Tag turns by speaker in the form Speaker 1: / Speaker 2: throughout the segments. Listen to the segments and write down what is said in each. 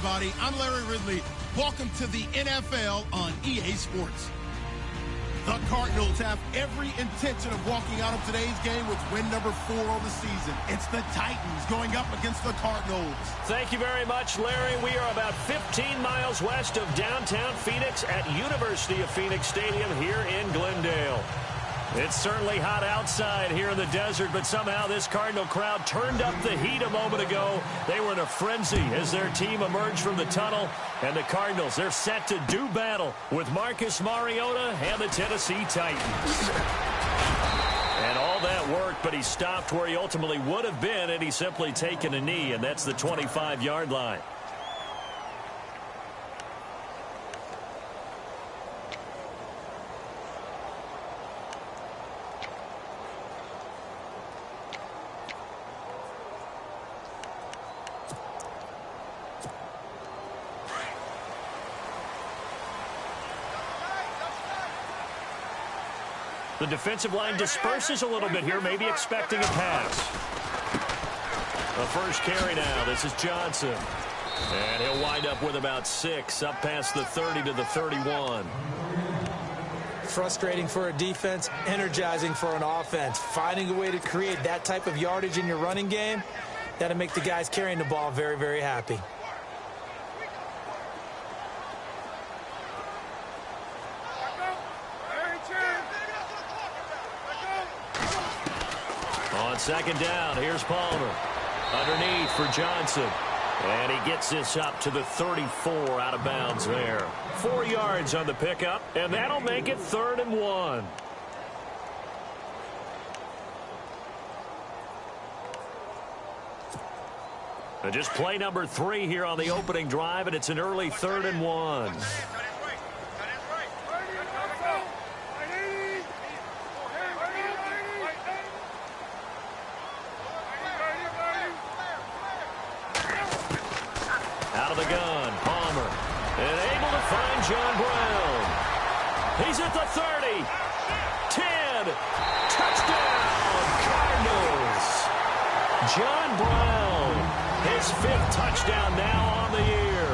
Speaker 1: everybody. I'm Larry Ridley. Welcome to the NFL on EA Sports. The Cardinals have every intention of walking out of today's game with win number 4 on the season. It's the Titans going up against the Cardinals.
Speaker 2: Thank you very much, Larry. We are about 15 miles west of downtown Phoenix at University of Phoenix Stadium here in Glendale. It's certainly hot outside here in the desert, but somehow this Cardinal crowd turned up the heat a moment ago. They were in a frenzy as their team emerged from the tunnel. And the Cardinals, they're set to do battle with Marcus Mariota and the Tennessee Titans. And all that worked, but he stopped where he ultimately would have been, and he's simply taken a knee, and that's the 25-yard line. The defensive line disperses a little bit here, maybe expecting a pass. The first carry now. This is Johnson. And he'll wind up with about 6, up past the 30 to the 31.
Speaker 3: Frustrating for a defense, energizing for an offense. Finding a way to create that type of yardage in your running game, that'll make the guys carrying the ball very, very happy.
Speaker 2: On second down, here's Palmer. Underneath for Johnson. And he gets this up to the 34 out of bounds there. 4 yards on the pickup, and that'll make it 3rd and 1. And just play number 3 here on the opening drive, and it's an early 3rd and 1. Out of the gun, Palmer. And able to find John Brown. He's at the 30. 10. Touchdown, Cardinals. John Brown, his 5th touchdown now on the year.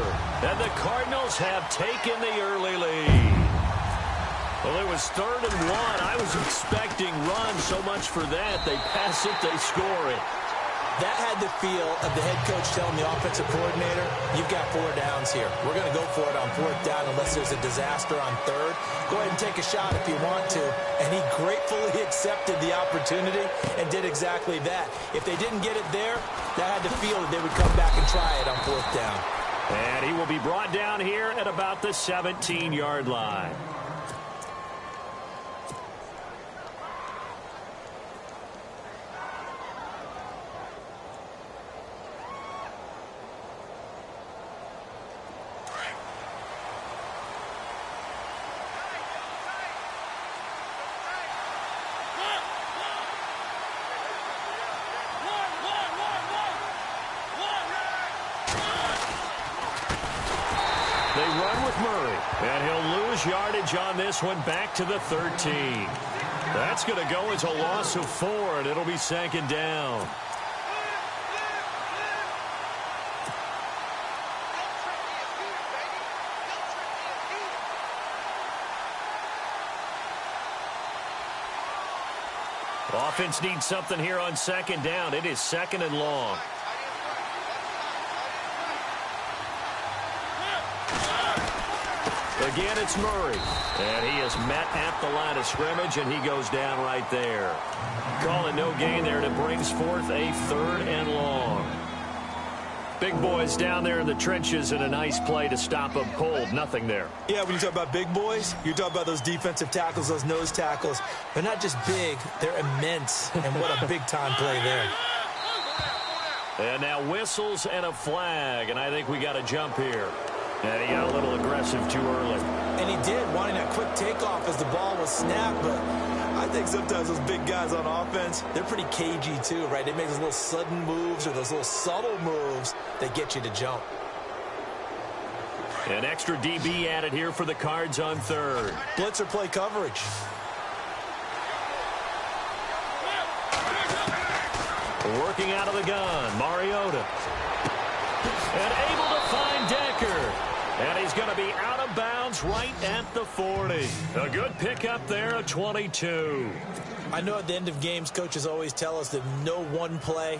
Speaker 2: And the Cardinals have taken the early lead. Well, it was 3rd and 1. I was expecting run so much for that. They pass it, they score it.
Speaker 3: That had the feel of the head coach telling the offensive coordinator, you've got 4 downs here. We're going to go for it on 4th down unless there's a disaster on 3rd. Go ahead and take a shot if you want to. And he gratefully accepted the opportunity and did exactly that. If they didn't get it there, that had the feel that they would come back and try it on 4th down.
Speaker 2: And he will be brought down here at about the 17-yard line. They run with Murray, and he'll lose yardage on this one back to the 13. That's going to go as a loss of 4, and it'll be 2nd down. Offense needs something here on 2nd down. It is 2nd and long. Again, it's Murray. And he is met at the line of scrimmage, and he goes down right there. Call it no gain there, and it brings forth a 3rd and long. Big boys down there in the trenches, and a nice play to stop them cold. Nothing there.
Speaker 3: Yeah, when you talk about big boys, you talk about those defensive tackles, those nose tackles. They're not just big, they're immense. And what a big-time play there.
Speaker 2: And now whistles and a flag, and I think we got a jump here. And he got a little aggressive too early.
Speaker 3: And he did, wanting that quick takeoff as the ball was snapped. But I think sometimes those big guys on offense, they're pretty cagey too, right? They make those little sudden moves or those little subtle moves that get you to jump.
Speaker 2: An extra DB added here for the Cards on 3rd.
Speaker 3: Blitzer play coverage.
Speaker 2: Working out of the gun, Mariota. And able to find Daniel. he's going to be out of bounds right at the 40. A good pickup there, a 22.
Speaker 3: I know at the end of games, coaches always tell us that no one play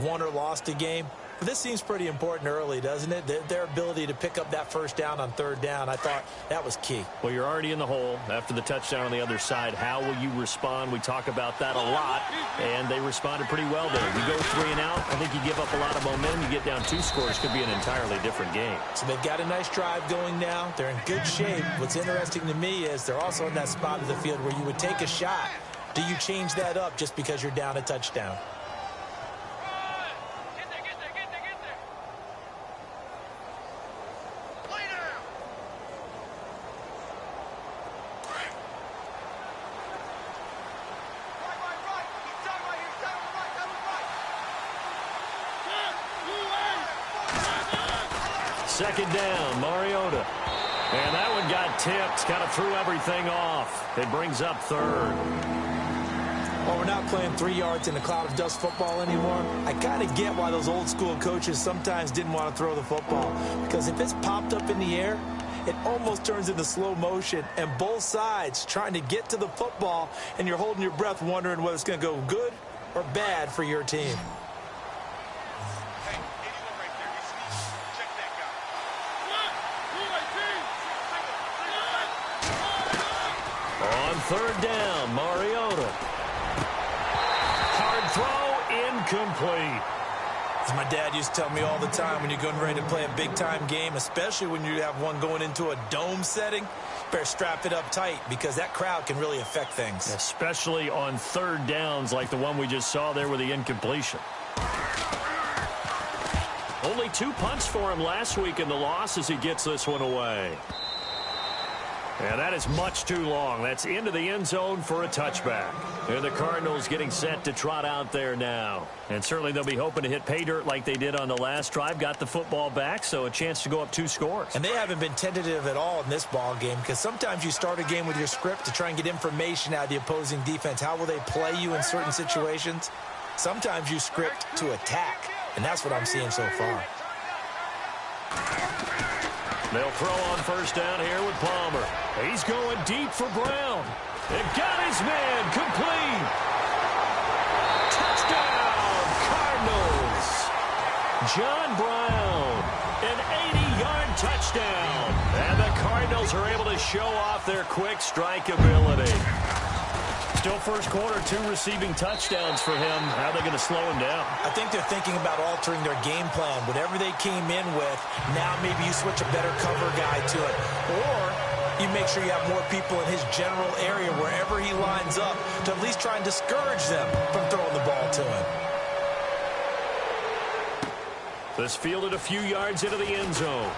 Speaker 3: won or lost a game. But this seems pretty important early, doesn't it? Their ability to pick up that first down on third down, I thought that was key.
Speaker 2: Well, you're already in the hole after the touchdown on the other side. How will you respond? We talk about that a lot, and they responded pretty well there. You go 3 and out, I think you give up a lot of momentum. You get down 2 scores, could be an entirely different game.
Speaker 3: So they've got a nice drive going now. They're in good shape. What's interesting to me is they're also in that spot of the field where you would take a shot. Do you change that up just because you're down a touchdown?
Speaker 2: Second down, Mariota. And that one got tipped, kind of threw everything off. It brings up third.
Speaker 3: Well, we're not playing 3 yards in a cloud of dust football anymore. I kind of get why those old school coaches sometimes didn't want to throw the football. Because if it's popped up in the air, it almost turns into slow motion. And both sides trying to get to the football, and you're holding your breath wondering whether it's going to go good or bad for your team.
Speaker 2: On third down, Mariota. Hard throw, incomplete.
Speaker 3: As my dad used to tell me all the time, when you're getting ready to play a big-time game, especially when you have one going into a dome setting, better strap it up tight because that crowd can really affect things.
Speaker 2: Especially on third downs like the one we just saw there with the incompletion. Only 2 punts for him last week in the loss as he gets this one away. And that is much too long. That's into the end zone for a touchback. And the Cardinals getting set to trot out there now. And certainly they'll be hoping to hit pay dirt like they did on the last drive. Got the football back, so a chance to go up 2 scores.
Speaker 3: And they haven't been tentative at all in this ball game because sometimes you start a game with your script to try and get information out of the opposing defense. How will they play you in certain situations? Sometimes you script to attack, and that's what I'm seeing so far.
Speaker 2: They'll throw on first down here with Palmer. He's going deep for Brown. And got his man complete. Touchdown, Cardinals. John Brown, an 80-yard touchdown. And the Cardinals are able to show off their quick strike ability. Still first quarter, 2 receiving touchdowns for him. How are they going to slow him down?
Speaker 3: I think they're thinking about altering their game plan. Whatever they came in with, now maybe you switch a better cover guy to it. Or you make sure you have more people in his general area wherever he lines up to at least try and discourage them from throwing the ball to him.
Speaker 2: This fielded a few yards into the end zone.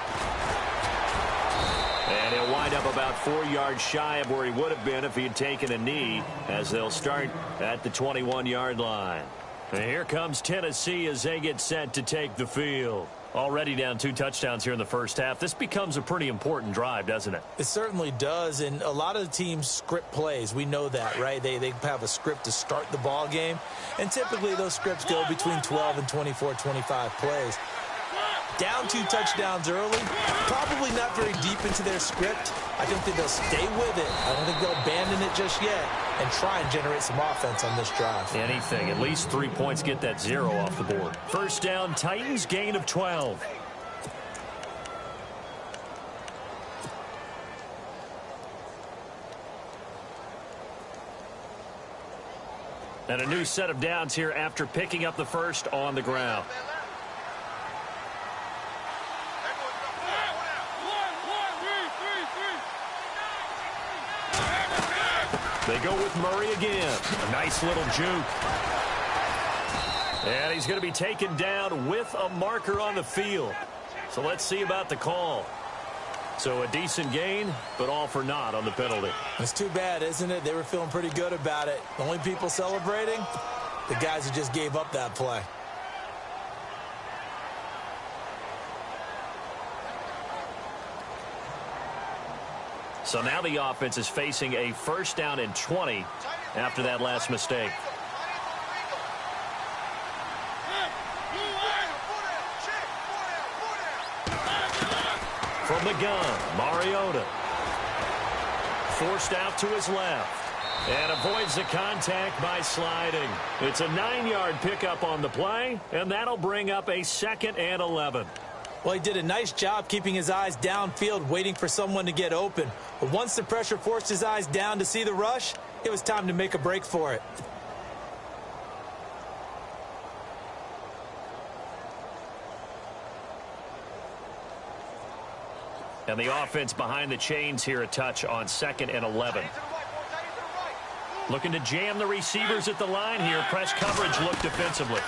Speaker 2: And he'll wind up about 4 yards shy of where he would have been if he had taken a knee, as they'll start at the 21-yard line. And here comes Tennessee as they get set to take the field. Already down 2 touchdowns here in the first half. This becomes a pretty important drive, doesn't it?
Speaker 3: It certainly does, and a lot of the teams script plays. We know that, right? They have a script to start the ball game, and typically those scripts go between 12 and 24, 25 plays. Down 2 touchdowns early, probably not very deep into their script. I think that they'll stay with it. I don't think they'll abandon it just yet and try and generate some offense on this drive.
Speaker 2: Anything. At least 3 points, get that 0 off the board. First down, Titans, gain of 12. And a new set of downs here after picking up the first on the ground. They go with Murray again. A nice little juke. And he's going to be taken down with a marker on the field. So let's see about the call. So a decent gain, but all for naught on the penalty.
Speaker 3: It's too bad, isn't it? They were feeling pretty good about it. The only people celebrating, the guys who just gave up that play.
Speaker 2: So now the offense is facing a first down and 20 after that last mistake. From the gun, Mariota. Forced out to his left. And avoids the contact by sliding. It's a 9-yard pickup on the play, and that'll bring up a 2nd and 11.
Speaker 3: Well, he did a nice job keeping his eyes downfield, waiting for someone to get open. But once the pressure forced his eyes down to see the rush, it was time to make a break for it.
Speaker 2: And the offense behind the chains here a touch on 2nd and 11. Looking to jam the receivers at the line here. Press coverage look defensively.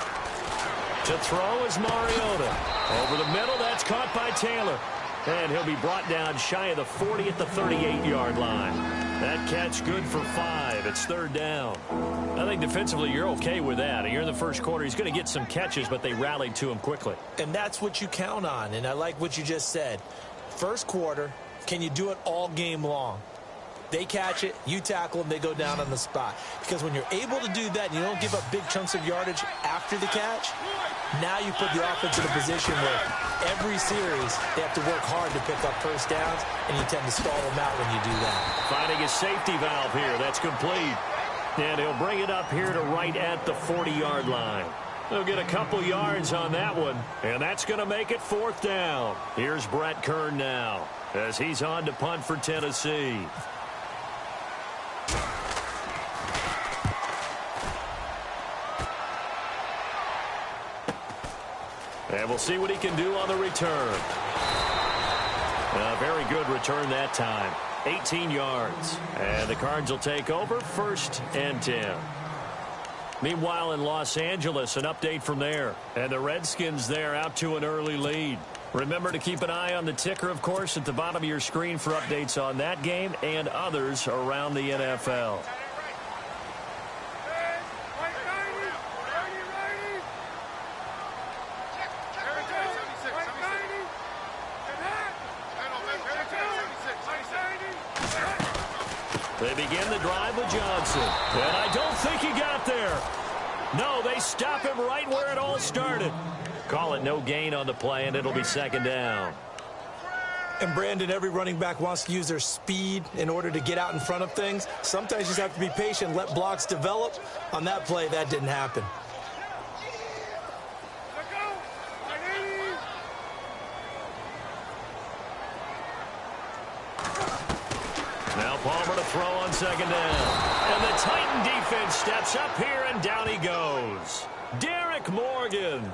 Speaker 2: To throw is Mariota. Over the middle, that's caught by Taylor. And he'll be brought down shy of the 40 at the 38-yard line. That catch good for 5. It's 3rd down. I think defensively you're okay with that. You're in the first quarter. He's going to get some catches, but they rallied to him quickly.
Speaker 3: And that's what you count on. And I like what you just said. First quarter, can you do it all game long? They catch it, you tackle them, they go down on the spot. Because when you're able to do that and you don't give up big chunks of yardage after the catch, now you put the offense in a position where every series they have to work hard to pick up first downs, and you tend to stall them out when you do that.
Speaker 2: Finding a safety valve here. That's complete. And he'll bring it up here to right at the 40-yard line. They'll get a couple yards on that one, and that's going to make it 4th down. Here's Brett Kern now as he's on to punt for Tennessee. And we'll see what he can do on the return. A very good return that time. 18 yards. And the Cards will take over 1st and 10. Meanwhile, in Los Angeles, an update from there. And the Redskins there out to an early lead. Remember to keep an eye on the ticker, of course, at the bottom of your screen for updates on that game and others around the NFL. They begin the drive with Johnson. And I don't think he got there. No, they stop him right where it all started. Call it no gain on the play, and it'll be 2nd down.
Speaker 3: And, Brandon, every running back wants to use their speed in order to get out in front of things. Sometimes you just have to be patient, let blocks develop. On that play, that didn't happen.
Speaker 2: Now Palmer to throw on 2nd down. And the Titan defense steps up here, and down he goes. Derek Morgan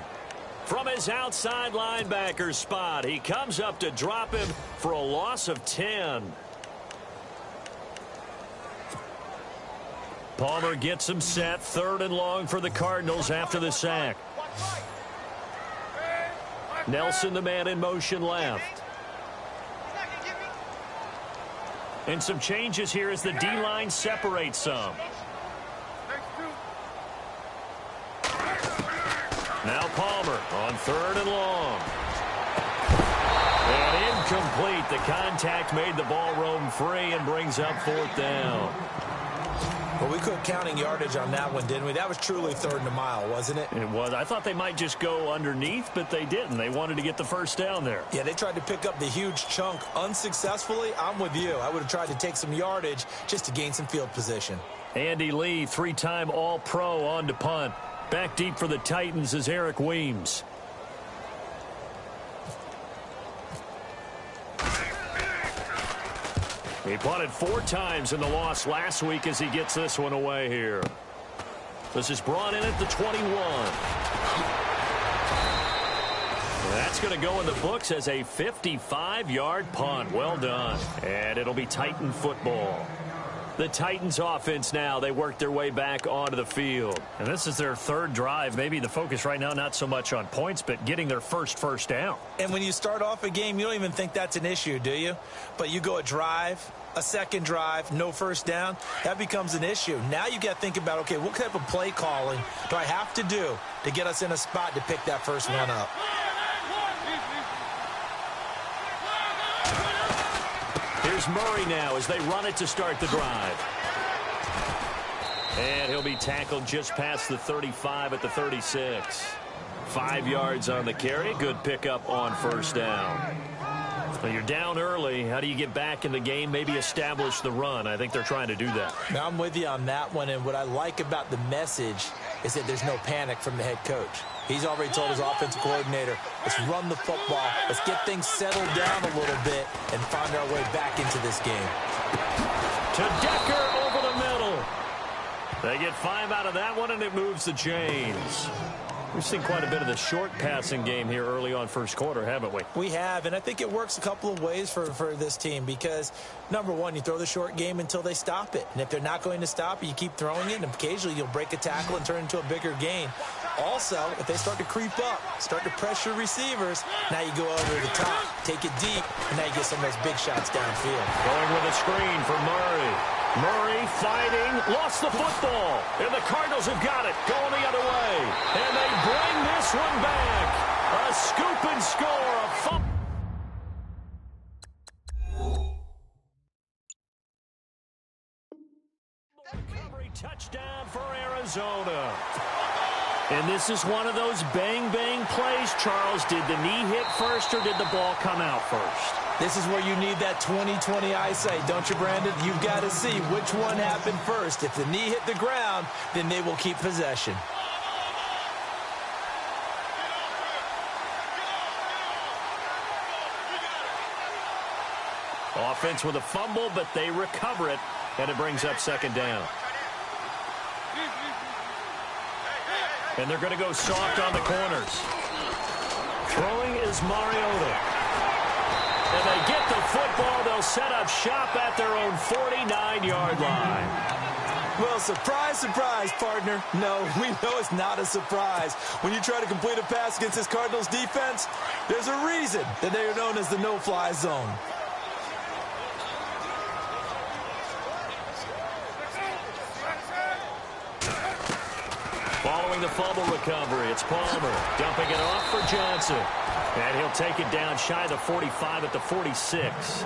Speaker 2: from his outside linebacker spot. He comes up to drop him for a loss of 10. Palmer gets him set. 3rd and long for the Cardinals after the sack. Nelson, the man in motion left. And some changes here as the D-line separates some. Now Palmer on 3rd and long. And incomplete. The contact made the ball roam free and brings up 4th down.
Speaker 3: Well, we quit counting yardage on that one, didn't we? That was truly 3rd and a mile, wasn't it?
Speaker 2: It was. I thought they might just go underneath, but they didn't. They wanted to get the 1st down there.
Speaker 3: Yeah, they tried to pick up the huge chunk unsuccessfully. I'm with you. I would have tried to take some yardage just to gain some field position.
Speaker 2: Andy Lee, 3-time All-Pro on to punt. Back deep for the Titans is Eric Weems. He punted 4 times in the loss last week as he gets this one away here. This is brought in at the 21. That's going to go in the books as a 55-yard punt. Well done. And it'll be Titan football. The Titans offense now, they work their way back onto the field. And this is their 3rd drive. Maybe the focus right now not so much on points, but getting their first down.
Speaker 3: And when you start off a game, you don't even think that's an issue, do you? But you go a drive, a 2nd drive, no 1st down, that becomes an issue. Now you got to think about, okay, what type of play calling do I have to do to get us in a spot to pick that first one up?
Speaker 2: Here's Murray now as they run it to start the drive. And he'll be tackled just past the 35 at the 36. 5 yards on the carry. Good pickup on 1st down. Well, you're down early. How do you get back in the game, maybe establish the run? I think they're trying to do that.
Speaker 3: Now, I'm with you on that one, and what I like about the message is that there's no panic from the head coach. He's already told his offensive coordinator, let's run the football, let's get things settled down a little bit and find our way back into this game.
Speaker 2: To Decker over the middle. They get 5 out of that one, and it moves the chains. We've seen quite a bit of the short passing game here early on first quarter, haven't we?
Speaker 3: We have, and I think it works a couple of ways for this team because, number one, you throw the short game until they stop it. And if they're not going to stop it, you keep throwing it, and occasionally you'll break a tackle and turn it into a bigger gain. Also, if they start to creep up, start to pressure receivers, now you go over the top, take it deep, and now you get some of those big shots downfield.
Speaker 2: Going with a screen for Murray. Murray fighting, lost the football, and the Cardinals have got it, going the other way. And they bring this one back. A scoop and score, a fumble. Recovery touchdown for Arizona. And this is one of those bang-bang plays, Charles. Did the knee hit first or did the ball come out first?
Speaker 3: This is where you need that 20/20 eyesight, don't you, Brandon? You've got to see which one happened first. If the knee hit the ground, then they will keep possession.
Speaker 2: Offense with a fumble, but they recover it, and it brings up second down. And they're going to go soft on the corners. Throwing is Mariota. And they get the football. They'll set up shop at their own 49-yard line.
Speaker 3: Well, surprise, surprise, partner. No, we know it's not a surprise. When you try to complete a pass against this Cardinals defense, there's a reason that they are known as the no-fly zone.
Speaker 2: Following the fumble recovery, it's Palmer dumping it off for Johnson. And he'll take it down shy of the 45 at the 46.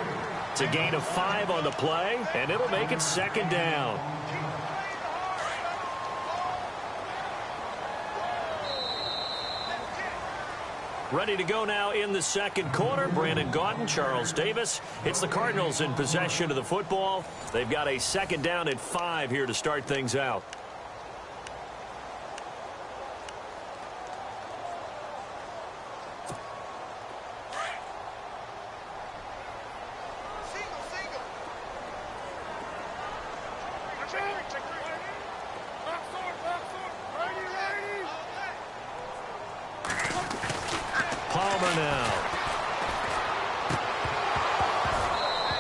Speaker 2: It's a gain of 5 on the play, and it'll make it second down. Ready to go now in the second quarter. Brandon Gaudin, Charles Davis. It's the Cardinals in possession of the football. They've got a second down at 5 here to start things out. Palmer now.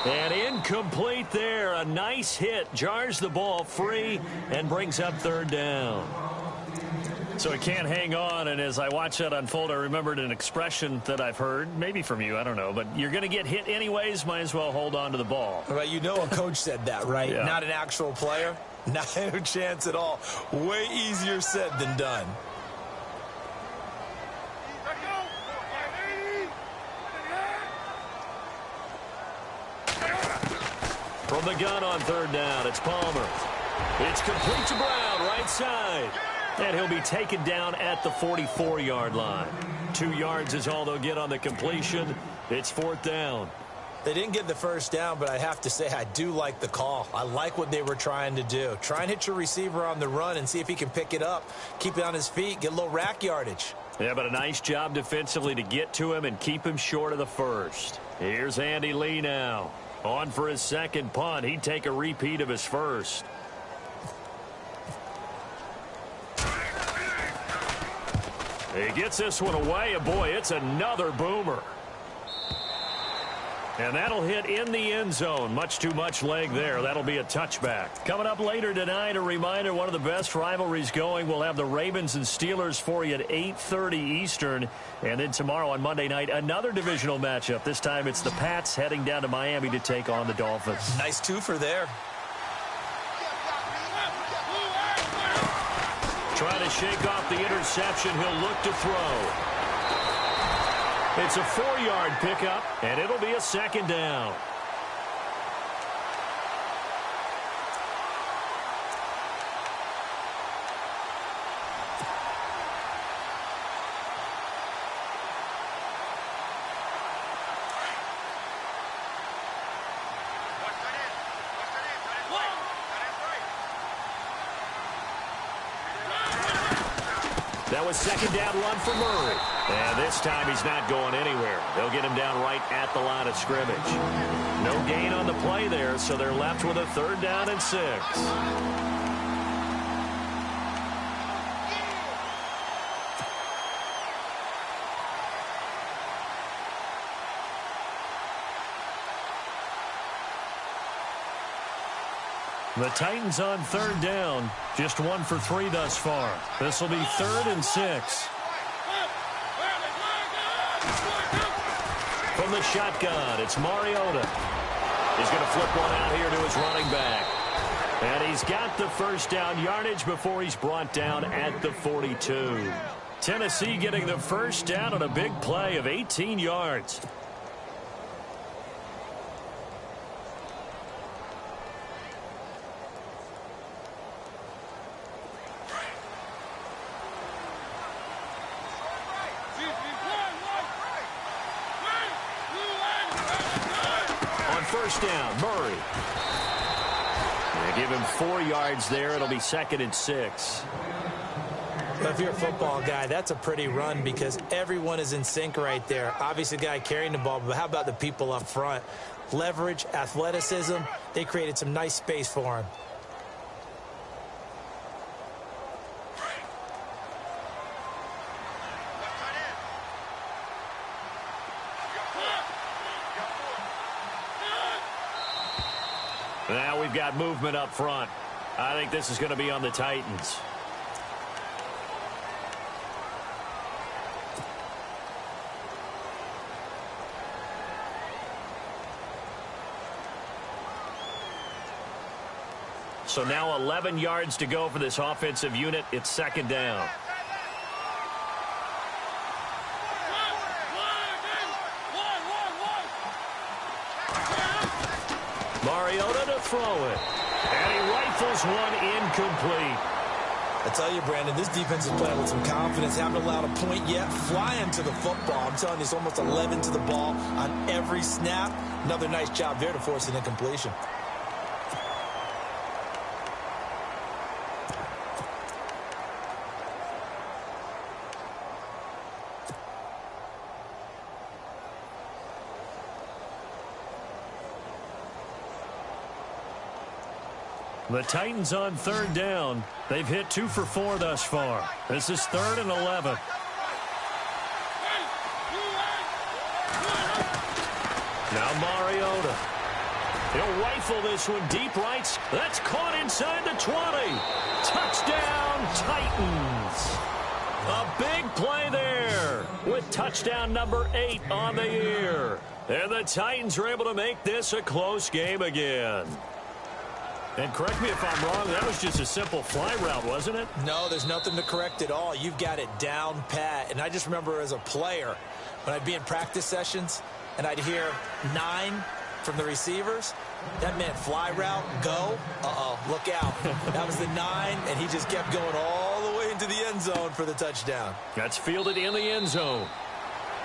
Speaker 2: And incomplete there. A nice hit. Jars the ball free and brings up third down. So he can't hang on, and as I watch that unfold, I remembered an expression that I've heard, maybe from you, I don't know, but you're going to get hit anyways, might as well hold on to the ball.
Speaker 3: Well, you know a coach said that, right?
Speaker 2: Yeah.
Speaker 3: Not an actual player. Not a chance at all. Way easier said than done.
Speaker 2: From the gun on third down, it's Palmer. It's complete to Brown, right side. And he'll be taken down at the 44-yard line. 2 yards is all they'll get on the completion. It's fourth down.
Speaker 3: They didn't get the first down, but I have to say I do like the call. I like what they were trying to do. Try and hit your receiver on the run and see if he can pick it up. Keep it on his feet, get a little rack yardage.
Speaker 2: Yeah, but a nice job defensively to get to him and keep him short of the first. Here's Andy Lee now. On for his second punt. He'd take a repeat of his first. He gets this one away, and boy, it's another boomer. And that'll hit in the end zone. Much too much leg there. That'll be a touchback. Coming up later tonight, a reminder, one of the best rivalries going. We'll have the Ravens and Steelers for you at 8:30 Eastern. And then tomorrow on Monday night, another divisional matchup. This time it's the Pats heading down to Miami to take on the Dolphins.
Speaker 3: Nice twofer there.
Speaker 2: Trying to shake off the interception. He'll look to throw. It's a 4-yard pickup, and it'll be a second down. Now a second down run for Murray. And this time he's not going anywhere. They'll get him down right at the line of scrimmage. No gain on the play there, so they're left with a 3rd down and 6. The Titans on 3rd down. Just 1 for 3 thus far. This will be 3rd and 6. From the shotgun, it's Mariota. He's going to flip one out here to his running back. And he's got the first down yardage before he's brought down at the 42. Tennessee getting the first down on a big play of 18 yards. First down, Murray. They give him 4 yards there. It'll be 2nd and 6.
Speaker 3: Well, if you're a football guy, that's a pretty run because everyone is in sync right there. Obviously, the guy carrying the ball, but how about the people up front? Leverage, athleticism, they created some nice space for him.
Speaker 2: Now we've got movement up front. I think this is going to be on the Titans. So now 11 yards to go for this offensive unit. It's 2nd down. Mariota to throw it. And he rifles one incomplete.
Speaker 3: I tell you, Brandon, this defense is playing with some confidence. Haven't allowed a point yet. Flying to the football. I'm telling you, it's almost 11 to the ball on every snap. Another nice job there to force an incompletion.
Speaker 2: The Titans on 3rd down. They've hit 2 for 4 thus far. This is 3rd and 11. Now Mariota. He'll rifle this one deep right. That's caught inside the 20. Touchdown, Titans. A big play there with touchdown number 8 on the year. And the Titans are able to make this a close game again. And correct me if I'm wrong, that was just a simple fly route, wasn't it?
Speaker 3: No, there's nothing to correct at all. You've got it down pat. And I just remember as a player, when I'd be in practice sessions and I'd hear 9 from the receivers, that meant fly route, go. Uh-oh, look out. That was the 9, and he just kept going all the way into the end zone for the touchdown.
Speaker 2: That's fielded in the end zone.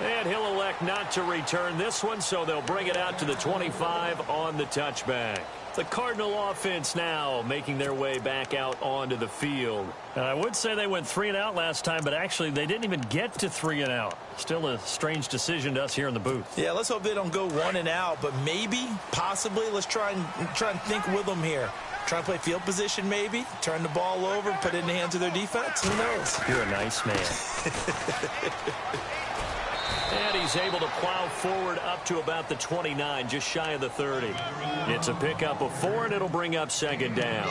Speaker 2: And he'll elect not to return this one, so they'll bring it out to the 25 on the touchback. The Cardinal offense now making their way back out onto the field. And I would say they went 3 and out last time, but actually they didn't even get to 3 and out. Still a strange decision to us here in the booth.
Speaker 3: Yeah, let's hope they don't go 1 and out, but maybe, possibly, let's try and think with them here. Try and play field position maybe, turn the ball over, put it in the hands of their defense. Who knows?
Speaker 2: You're a nice man. And he's able to plow forward up to about the 29, just shy of the 30. It's a pickup of 4, and it'll bring up 2nd down.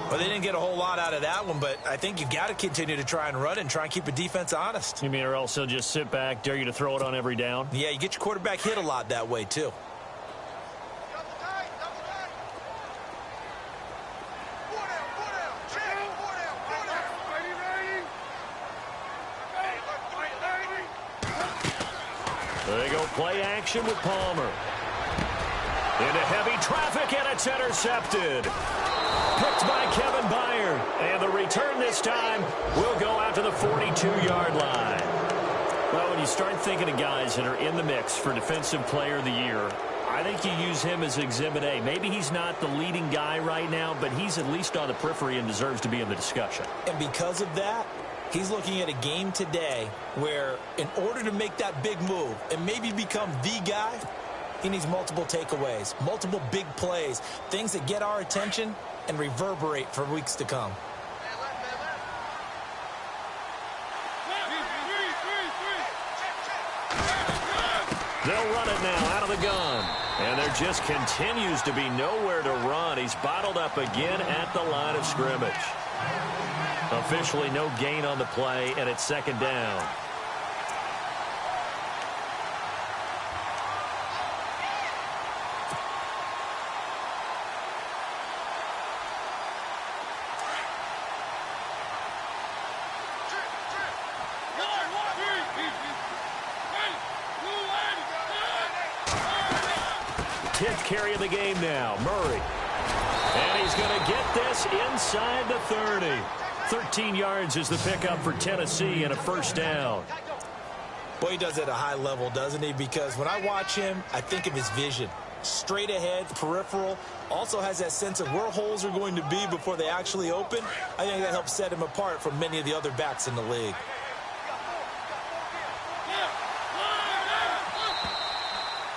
Speaker 3: Well, they didn't get a whole lot out of that one, but I think you've got to continue to try and run and try and keep the defense honest.
Speaker 2: You mean or else he'll just sit back, dare you to throw it on every down?
Speaker 3: Yeah, you get your quarterback hit a lot that way, too.
Speaker 2: They go play action with Palmer. Into heavy traffic, and it's intercepted. Picked by Kevin Byard. And the return this time will go out to the 42-yard line. Well, when you start thinking of guys that are in the mix for Defensive Player of the Year, I think you use him as Exhibit A. Maybe he's not the leading guy right now, but he's at least on the periphery and deserves to be in the discussion.
Speaker 3: And because of that, He's looking at a game today where in order to make that big move and maybe become the guy, he needs multiple takeaways, multiple big plays, things that get our attention and reverberate for weeks to come.
Speaker 2: They'll run it now out of the gun. And there just continues to be nowhere to run. He's bottled up again at the line of scrimmage. Officially no gain on the play, and it's second down. Carry of the game now, Murray. And he's going to get this inside the 30. 13 yards is the pickup for Tennessee and a first down.
Speaker 3: Boy, he does it at a high level, doesn't he? Because when I watch him, I think of his vision. Straight ahead, peripheral. Also has that sense of where holes are going to be before they actually open. I think that helps set him apart from many of the other backs in the league.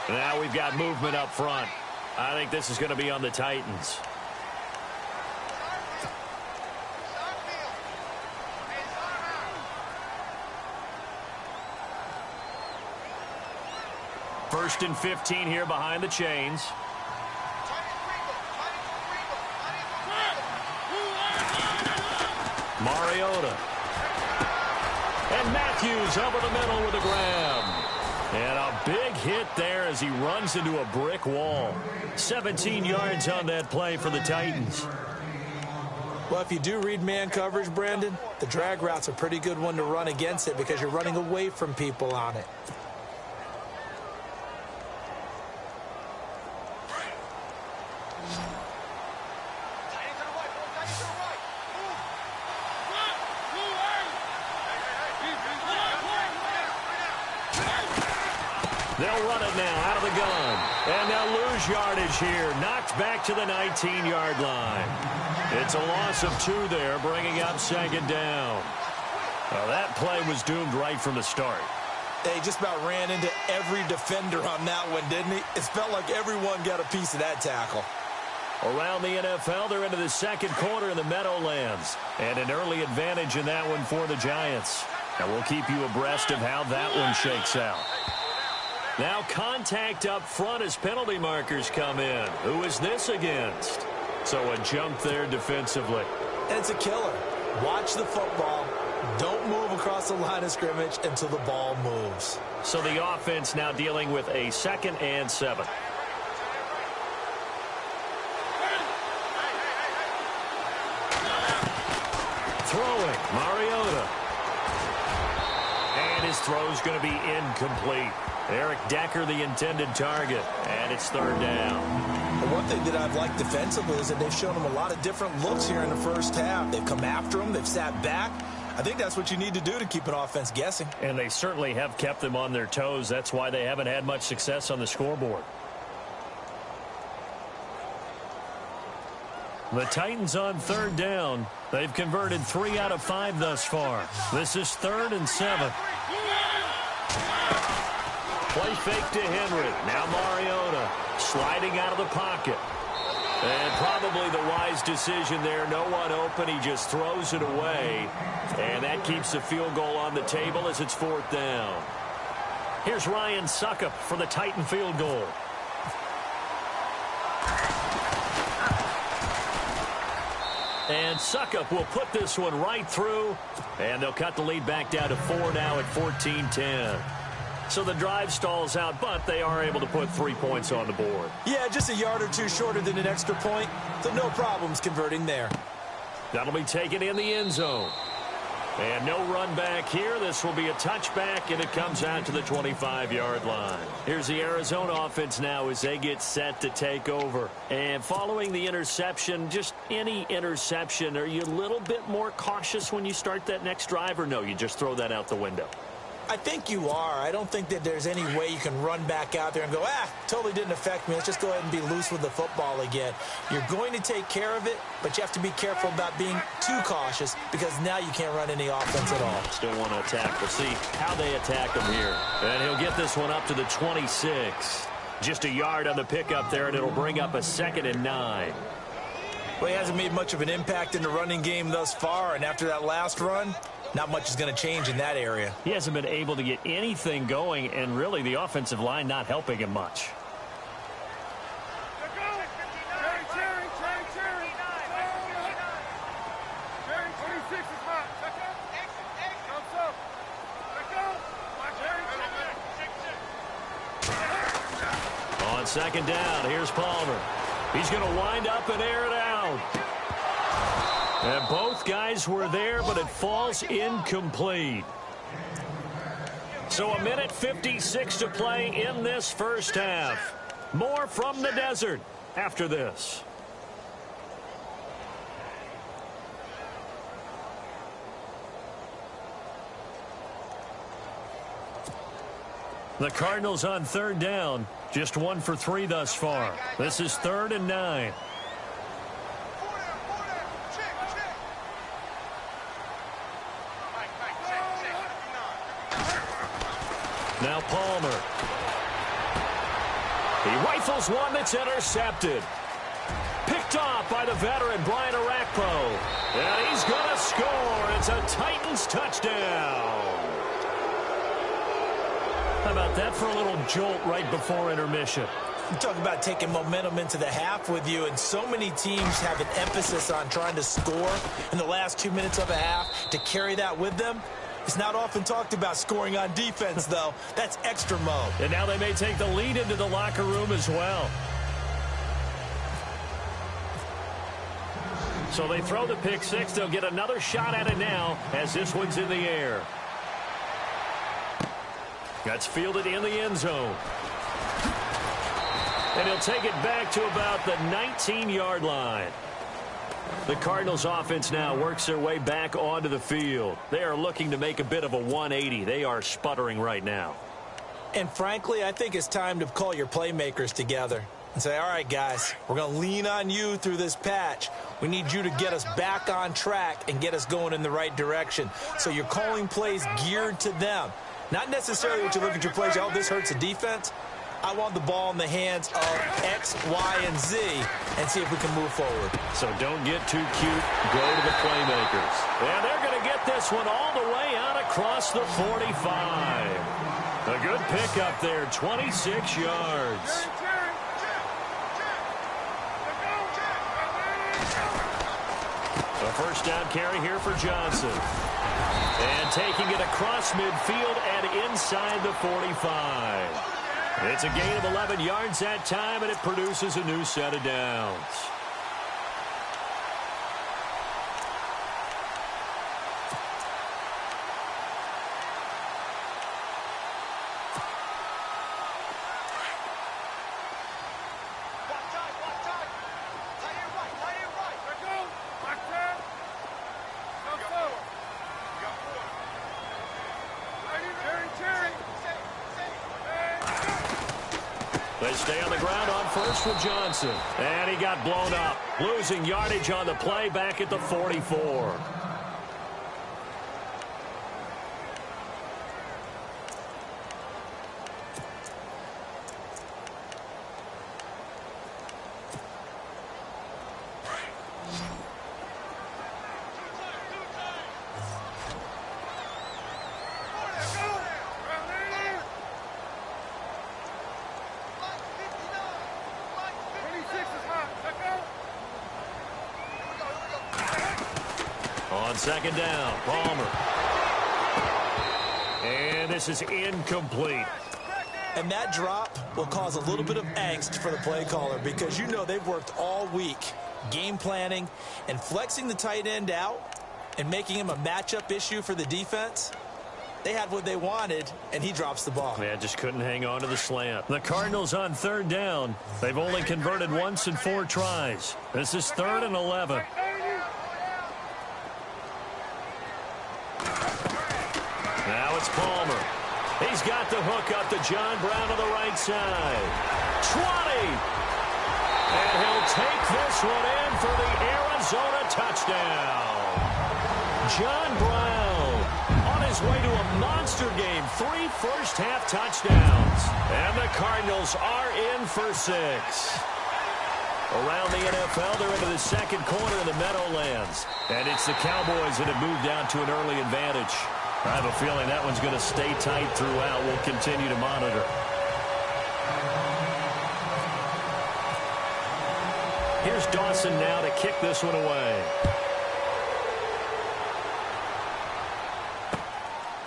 Speaker 2: Now we've got movement up front. I think this is going to be on the Titans. First and 15 here behind the chains. Mariota. And Matthews over the middle with a grab. And a big hit there as he runs into a brick wall. 17 yards on that play for the Titans.
Speaker 3: Well, if you do read man coverage, Brandon, the drag route's a pretty good one to run against it because you're running away from people on it.
Speaker 2: They'll run it now out of the gun. And they'll lose yardage here. Knocked back to the 19-yard line. It's a loss of 2 there, bringing up second down. Well, that play was doomed right from the start.
Speaker 3: He just about ran into every defender on that one, didn't he? It felt like everyone got a piece of that tackle.
Speaker 2: Around the NFL, they're into the second quarter in the Meadowlands. And an early advantage in that one for the Giants. And we'll keep you abreast of how that one shakes out. Now contact up front as penalty markers come in. Who is this against? So a jump there defensively.
Speaker 3: And it's a killer. Watch the football. Don't move across the line of scrimmage until the ball moves.
Speaker 2: So the offense now dealing with a 2nd and 7. Throwing, Mariota. And his throw's going to be incomplete. Eric Decker, the intended target, and it's 3rd down.
Speaker 3: The one thing that I've liked defensively is that they've shown him a lot of different looks here in the first half. They've come after him. They've sat back. I think that's what you need to do to keep an offense guessing.
Speaker 2: And they certainly have kept them on their toes. That's why they haven't had much success on the scoreboard. The Titans on 3rd down. They've converted 3 out of 5 thus far. This is 3rd and 7. Play fake to Henry. Now Mariota sliding out of the pocket. And probably the wise decision there. No one open. He just throws it away. And that keeps the field goal on the table as it's 4th down. Here's Ryan Suckup for the Titan field goal. And Suckup will put this one right through. And they'll cut the lead back down to 4 now at 14-10. So the drive stalls out, but they are able to put 3 points on the board.
Speaker 3: Yeah, just a yard or two shorter than an extra point, so no problems converting there.
Speaker 2: That'll be taken in the end zone. And no run back here. This will be a touchback, and it comes out to the 25-yard line. Here's the Arizona offense now as they get set to take over. And following the interception, just any interception, are you a little bit more cautious when you start that next drive, or no, you just throw that out the window?
Speaker 3: I think you are. I don't think that there's any way you can run back out there and go, totally didn't affect me. Let's just go ahead and be loose with the football again. You're going to take care of it, but you have to be careful about being too cautious because now you can't run any offense at all.
Speaker 2: Still want to attack. We'll see how they attack him here. And he'll get this one up to the 26. Just a yard on the pickup there, and it'll bring up a 2nd and 9.
Speaker 3: Well, he hasn't made much of an impact in the running game thus far, and after that last run, not much is going to change in that area.
Speaker 2: He hasn't been able to get anything going, and really the offensive line not helping him much. On 2nd down, here's Palmer. He's going to wind up and air it out. And both guys were there, but it falls incomplete. So 1:56 to play in this first half. More from the desert after this. The Cardinals on 3rd down. Just 1 for 3 thus far. This is 3rd and 9. Now Palmer. He rifles one that's intercepted. Picked off by the veteran Brian Arakpo. And he's going to score. It's a Titans touchdown. How about that for a little jolt right before intermission?
Speaker 3: You talk about taking momentum into the half with you, and so many teams have an emphasis on trying to score in the last 2 minutes of a half to carry that with them. It's not often talked about scoring on defense, though. That's extra mode.
Speaker 2: And now they may take the lead into the locker room as well. So they throw the pick six. They'll get another shot at it now as this one's in the air. That's fielded in the end zone. And he'll take it back to about the 19-yard line. The Cardinals offense now works their way back onto the field. They are looking to make a bit of a 180. They are sputtering right now.
Speaker 3: And frankly, I think it's time to call your playmakers together and say, all right, guys, we're going to lean on you through this patch. We need you to get us back on track and get us going in the right direction. So you're calling plays geared to them. Not necessarily what you look at your plays, oh, this hurts the defense. I want the ball in the hands of X, Y, and Z and see if we can move forward.
Speaker 2: So don't get too cute. Go to the playmakers. And they're going to get this one all the way out across the 45. A good pickup there, 26 yards. A first down carry here for Johnson. And taking it across midfield and inside the 45. It's a gain of 11 yards that time, and it produces a new set of downs. They stay on the ground on first with Johnson. And he got blown up. Losing yardage on the play back at the 44. On second down, Palmer. And this is incomplete.
Speaker 3: And that drop will cause a little bit of angst for the play caller because you know they've worked all week game planning and flexing the tight end out and making him a matchup issue for the defense. They had what they wanted, and he drops the ball.
Speaker 2: Yeah, just couldn't hang on to the slant. The Cardinals on third down. They've only converted once in 4 tries. This is 3rd and 11. Now it's Palmer. He's got the hook up to John Brown on the right side. 20. And he'll take this one in for the Arizona touchdown. John Brown on his way to a monster game. 3 first-half touchdowns. And the Cardinals are in for 6. Around the NFL, they're into the second quarter in the Meadowlands. And it's the Cowboys that have moved down to an early advantage. I have a feeling that one's going to stay tight throughout. We'll continue to monitor. Here's Dawson now to kick this one away.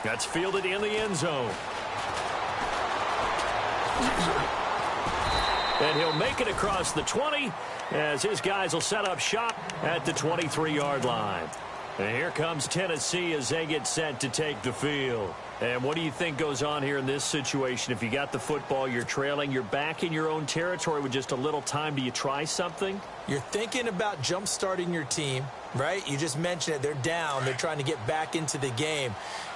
Speaker 2: That's fielded in the end zone. And he'll make it across the 20 as his guys will set up shop at the 23-yard line. And here comes Tennessee as they get set to take the field. And what do you think goes on here in this situation? If you got the football, you're trailing, you're back in your own territory with just a little time. Do you try something?
Speaker 3: You're thinking about jump-starting your team, right? You just mentioned it. They're down. They're trying to get back into the game.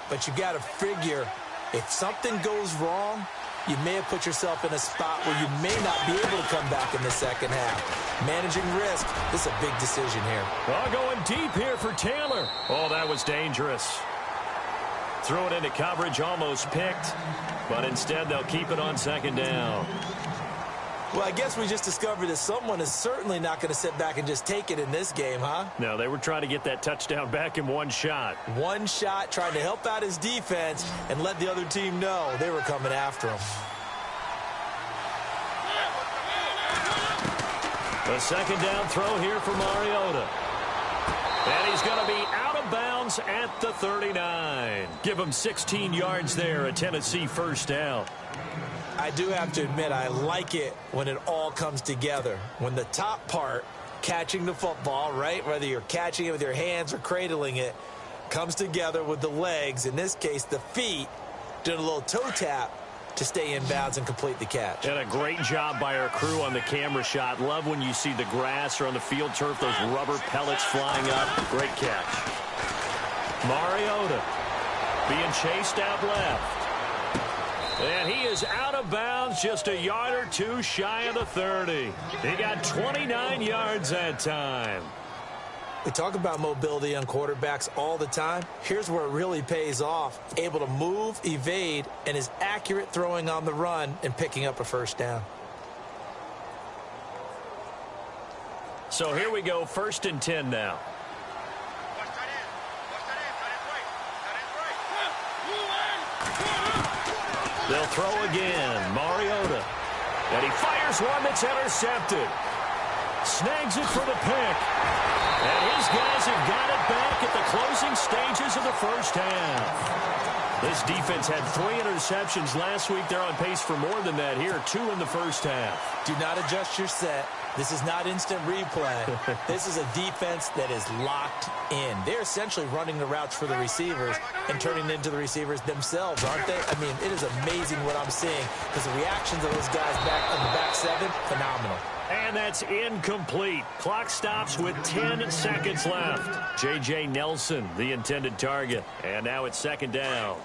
Speaker 3: But you got to figure if something goes wrong, you may have put yourself in a spot where you may not be able to come back in the second half. Managing risk, this is a big decision here.
Speaker 2: Oh, going deep here for Taylor. Oh, that was dangerous. Throw it into coverage, almost picked. But instead, they'll keep it on second down.
Speaker 3: Well, I guess we just discovered that someone is certainly not going to sit back and just take it in this game, huh?
Speaker 2: No, they were trying to get that touchdown back in one shot.
Speaker 3: One shot, trying to help out his defense and let the other team know they were coming after him.
Speaker 2: The second down throw here for Mariota. And he's going to be out of bounds at the 39. Give him 16 yards there, a Tennessee first down.
Speaker 3: I do have to admit, I like it when it all comes together. When the top part, catching the football, right, whether you're catching it with your hands or cradling it, comes together with the legs, in this case the feet, doing a little toe tap to stay in bounds and complete the catch.
Speaker 2: And a great job by our crew on the camera shot. Love when you see the grass or on the field turf, those rubber pellets flying up. Great catch. Mariota being chased out left. And he is out of bounds, just a yard or two shy of the 30. He got 29 yards that time.
Speaker 3: We talk about mobility on quarterbacks all the time. Here's where it really pays off. Able to move, evade, and is accurate throwing on the run and picking up a first down.
Speaker 2: So here we go, 1st and 10 now. They'll throw again. Mariota. And he fires one that's intercepted. Snags it for the pick. And his guys have got it back at the closing stages of the first half. This defense had 3 interceptions last week. They're on pace for more than that here. 2 in the first half.
Speaker 3: Do not adjust your set. This is not instant replay. This is a defense that is locked in. They're essentially running the routes for the receivers and turning into the receivers themselves, aren't they? I mean, it is amazing what I'm seeing because the reactions of those guys back on the back 7, phenomenal.
Speaker 2: And that's incomplete. Clock stops with 10 seconds left. J.J. Nelson, the intended target. And now it's second down.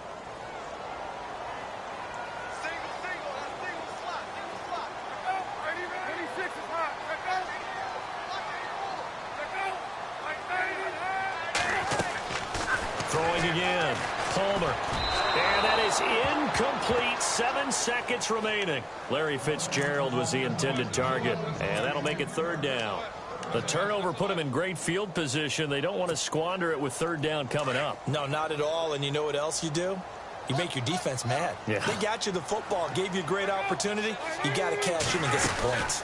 Speaker 2: Throwing again. Palmer. And that is incomplete. 7 seconds remaining. Larry Fitzgerald was the intended target. And that'll make it third down. The turnover put him in great field position. They don't want to squander it with third down coming up.
Speaker 3: No, not at all. And you know what else you do? You make your defense mad.
Speaker 2: Yeah.
Speaker 3: They got you the football, gave you a great opportunity. You got to cash in and get some points.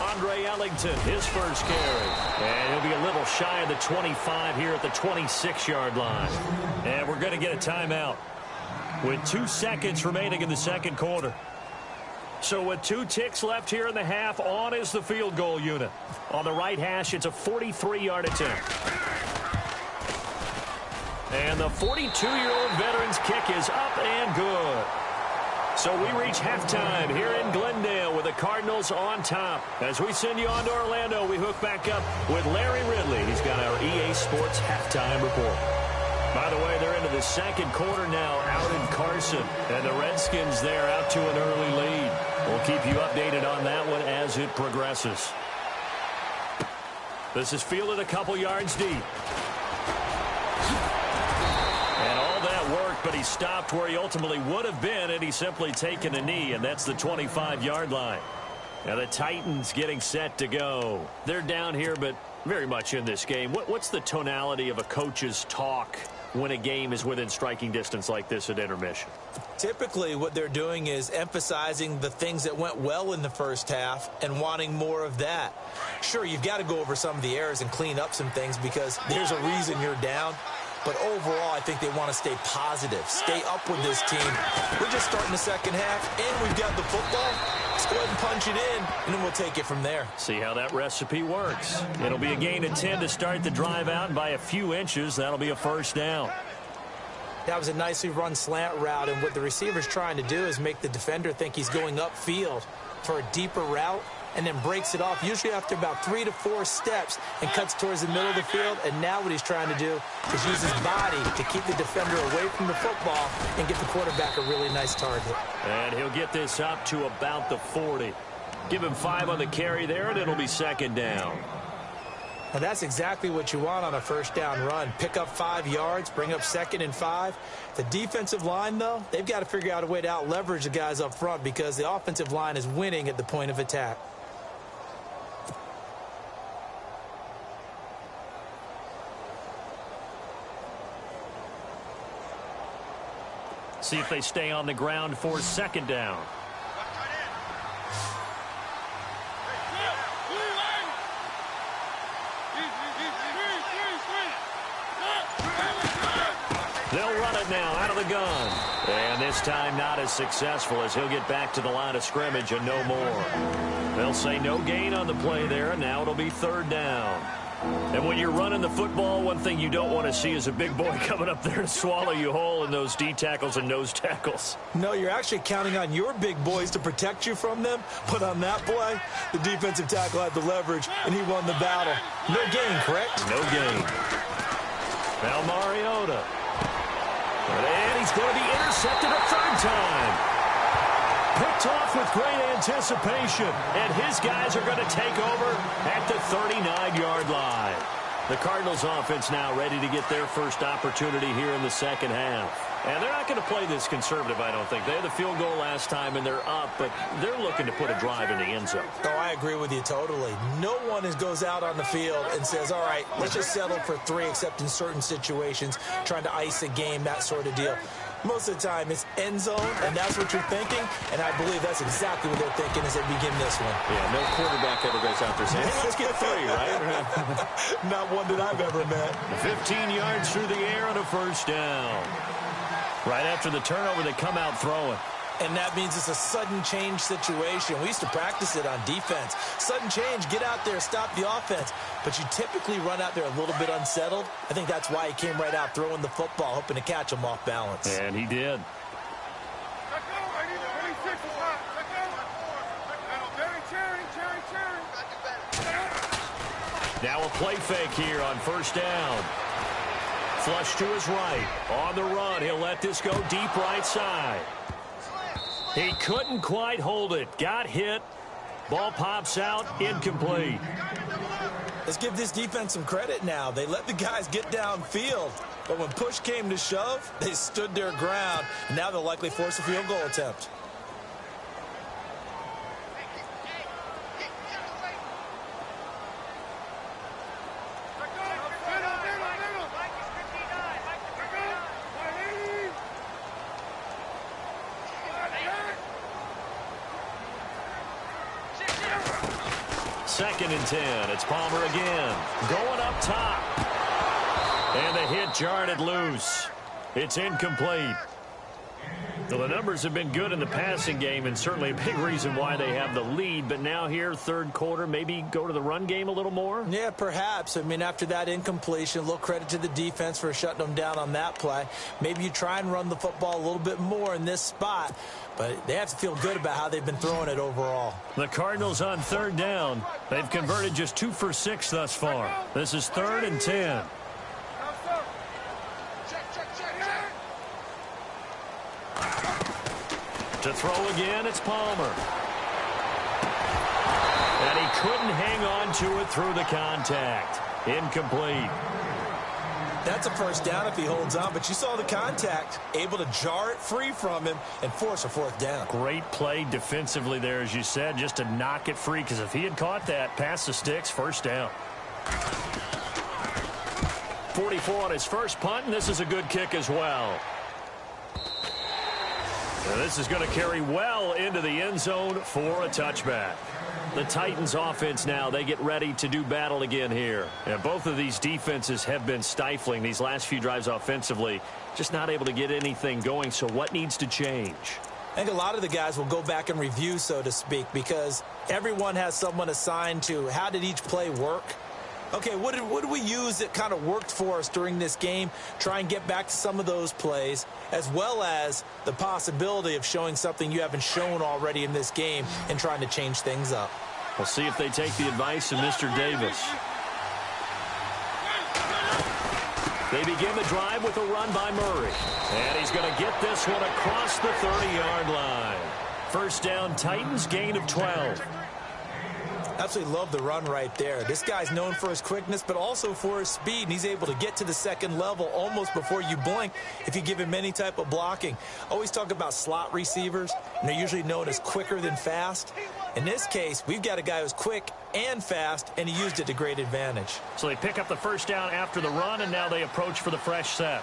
Speaker 2: Andre Ellington, his first carry. And he'll be a little shy of the 25 here at the 26-yard line. And we're going to get a timeout with 2 seconds remaining in the second quarter. So with 2 ticks left here in the half, on is the field goal unit. On the right hash, it's a 43-yard attempt. And the 42-year-old veteran's kick is up and good. So we reach halftime here in Glendale with the Cardinals on top. As we send you on to Orlando, we hook back up with Larry Ridley. He's got our EA Sports halftime report. By the way, they're into the second quarter now out in Carson. And the Redskins there out to an early lead. We'll keep you updated on that one as it progresses. This is fielded a couple yards deep. And all that worked, but he stopped where he ultimately would have been, and he's simply taken a knee, and that's the 25-yard line. Now the Titans getting set to go. They're down here, but very much in this game. What's the tonality of a coach's talk when a game is within striking distance like this at intermission?
Speaker 3: Typically, what they're doing is emphasizing the things that went well in the first half and wanting more of that. Sure, you've got to go over some of the errors and clean up some things because there's a reason you're down. But overall, I think they want to stay positive, stay up with this team. We're just starting the second half, and we've got the football. Let's go ahead and punch it in, and then we'll take it from there.
Speaker 2: See how that recipe works. It'll be a gain of 10 to start the drive out, and by a few inches, that'll be a first down.
Speaker 3: That was a nicely run slant route, and what the receiver's trying to do is make the defender think he's going upfield for a deeper route, and then breaks it off, usually after about 3 to 4 steps, and cuts towards the middle of the field. And now what he's trying to do is use his body to keep the defender away from the football and get the quarterback a really nice target.
Speaker 2: And he'll get this up to about the 40. Give him 5 on the carry there, and it'll be second down.
Speaker 3: Now that's exactly what you want on a first down run. Pick up 5 yards, bring up second and 5. The defensive line, though, they've got to figure out a way to out-leverage the guys up front because the offensive line is winning at the point of attack.
Speaker 2: See if they stay on the ground for second down. They'll run it now out of the gun. And this time not as successful as he'll get back to the line of scrimmage and no more. They'll say no gain on the play there, and now it'll be third down. And when you're running the football, one thing you don't want to see is a big boy coming up there and swallow you whole in those D tackles and nose tackles.
Speaker 3: No, you're actually counting on your big boys to protect you from them. But on that play, the defensive tackle had the leverage, and he won the battle. No gain, correct?
Speaker 2: No gain. Now Mariota. And he's going to be intercepted a third time. Picked off with great anticipation. And his guys are going to take over at the 39-yard line. The Cardinals offense now ready to get their first opportunity here in the second half. And they're not going to play this conservative, I don't think. They had the field goal last time, and they're up, but they're looking to put a drive in the end zone.
Speaker 3: Oh, I agree with you totally. No one goes out on the field and says, all right, let's just settle for 3, except in certain situations, trying to ice a game, that sort of deal. Most of the time, it's end zone, and that's what you're thinking, and I believe that's exactly what they're thinking as they begin this one.
Speaker 2: Yeah, no quarterback ever goes out there saying, hey, let's get 3, right?
Speaker 3: Not one that I've ever met.
Speaker 2: 15 yards through the air on a first down. Right after the turnover, they come out throwing.
Speaker 3: And that means it's a sudden change situation. We used to practice it on defense. Sudden change, get out there, stop the offense. But you typically run out there a little bit unsettled. I think that's why he came right out throwing the football, hoping to catch him off balance.
Speaker 2: And he did. Now a play fake here on first down. Flush to his right. On the run, he'll let this go deep right side. He couldn't quite hold it. Got hit. Ball pops out. Incomplete.
Speaker 3: Let's give this defense some credit now. They let the guys get downfield. But when push came to shove, they stood their ground. And now they'll likely force a field goal attempt.
Speaker 2: Second and 10. It's Palmer again. Going up top. And the hit jarred it loose. It's incomplete. Well, the numbers have been good in the passing game, and certainly a big reason why they have the lead. But now here, third quarter, maybe go to the run game a little more?
Speaker 3: Yeah, perhaps. I mean, after that incompletion, a little credit to the defense for shutting them down on that play. Maybe you try and run the football a little bit more in this spot. But they have to feel good about how they've been throwing it overall.
Speaker 2: The Cardinals on third down. They've converted just 2 for 6 thus far. This is 3rd and 10. To throw again, it's Palmer. And he couldn't hang on to it through the contact. Incomplete.
Speaker 3: That's a first down if he holds on, but you saw the contact, able to jar it free from him and force a fourth down.
Speaker 2: Great play defensively there, as you said, just to knock it free, because if he had caught that, past the sticks, first down. 44 on his first punt, and this is a good kick as well. And this is going to carry well into the end zone for a touchback. The Titans offense now, they get ready to do battle again here. And both of these defenses have been stifling these last few drives offensively, just not able to get anything going. So what needs to change?
Speaker 3: I think a lot of the guys will go back and review, so to speak, because everyone has someone assigned to how did each play work. Okay, what did we use that kind of worked for us during this game? Try and get back to some of those plays, as well as the possibility of showing something you haven't shown already in this game and trying to change things up.
Speaker 2: We'll see if they take the advice of Mr. Davis. They begin the drive with a run by Murray. And he's going to get this one across the 30-yard line. First down, Titans, gain of 12.
Speaker 3: Absolutely love the run right there. This guy's known for his quickness, but also for his speed, and he's able to get to the second level almost before you blink if you give him any type of blocking. Always talk about slot receivers, and they're usually known as quicker than fast. In this case, we've got a guy who's quick and fast, and he used it to great advantage.
Speaker 2: So they pick up the first down after the run, and now they approach for the fresh set.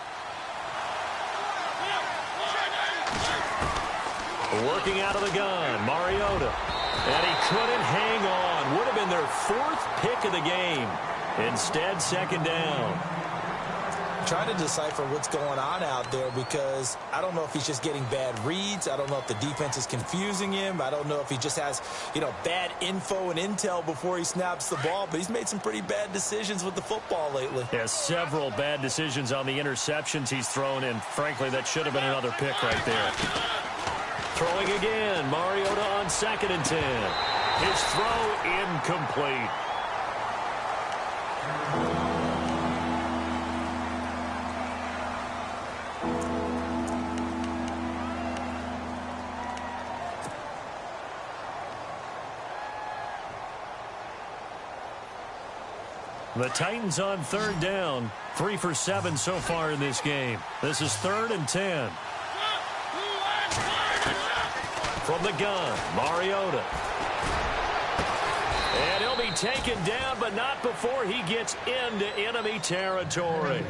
Speaker 2: Working out of the gun, Mariota. And he couldn't hang on. Would have been their fourth pick of the game. Instead, second down.
Speaker 3: Trying to decipher what's going on out there, because I don't know if he's just getting bad reads. I don't know if the defense is confusing him. I don't know if he just has, bad info and intel before he snaps the ball. But he's made some pretty bad decisions with the football lately.
Speaker 2: Has several bad decisions on the interceptions he's thrown, and frankly, that should have been another pick right there. Throwing again, Mariota on 2nd and 10. His throw incomplete. The Titans on 3rd down, 3 for 7 so far in this game. This is 3rd and 10. From the gun, Mariota. And he'll be taken down, but not before he gets into enemy territory.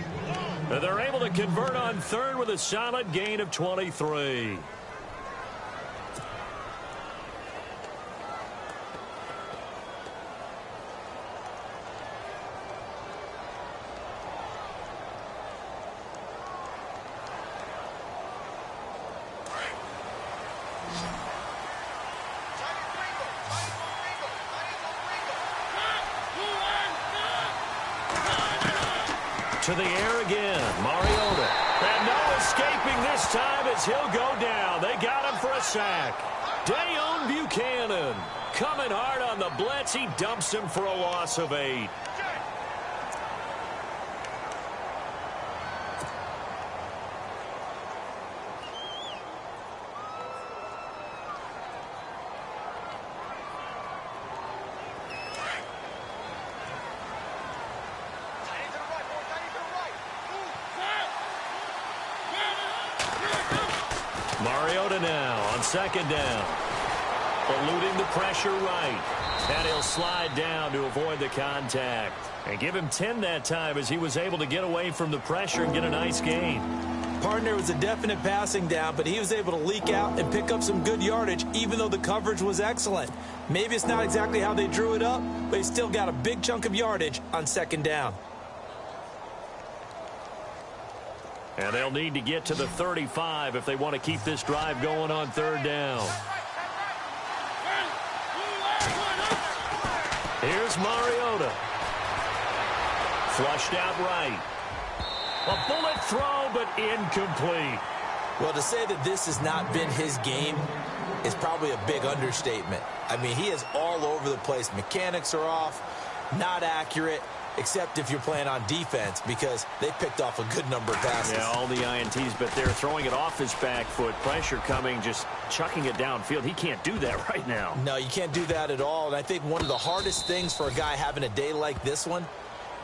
Speaker 2: And they're able to convert on 3rd with a solid gain of 23. To the air again, Mariota. And no escaping this time as he'll go down. They got him for a sack. Dayon Buchanan coming hard on the blitz. He dumps him for a loss of 8. Mariota now on 2nd down. Eluding the pressure right. And he'll slide down to avoid the contact. And give him 10 that time as he was able to get away from the pressure and get a nice gain.
Speaker 3: Partner was a definite passing down, but he was able to leak out and pick up some good yardage, even though the coverage was excellent. Maybe it's not exactly how they drew it up, but he still got a big chunk of yardage on 2nd down.
Speaker 2: And they'll need to get to the 35 if they want to keep this drive going on 3rd down. Here's Mariota. Flushed out right. A bullet throw, but incomplete.
Speaker 3: Well, to say that this has not been his game is probably a big understatement. I mean, he is all over the place. Mechanics are off, not accurate. except if you're playing on defense, because they picked off a good number of passes.
Speaker 2: Yeah, all the INTs, but they're throwing it off his back foot. Pressure coming, just chucking it downfield. He can't do that right now.
Speaker 3: No, you can't do that at all. And I think one of the hardest things for a guy having a day like this one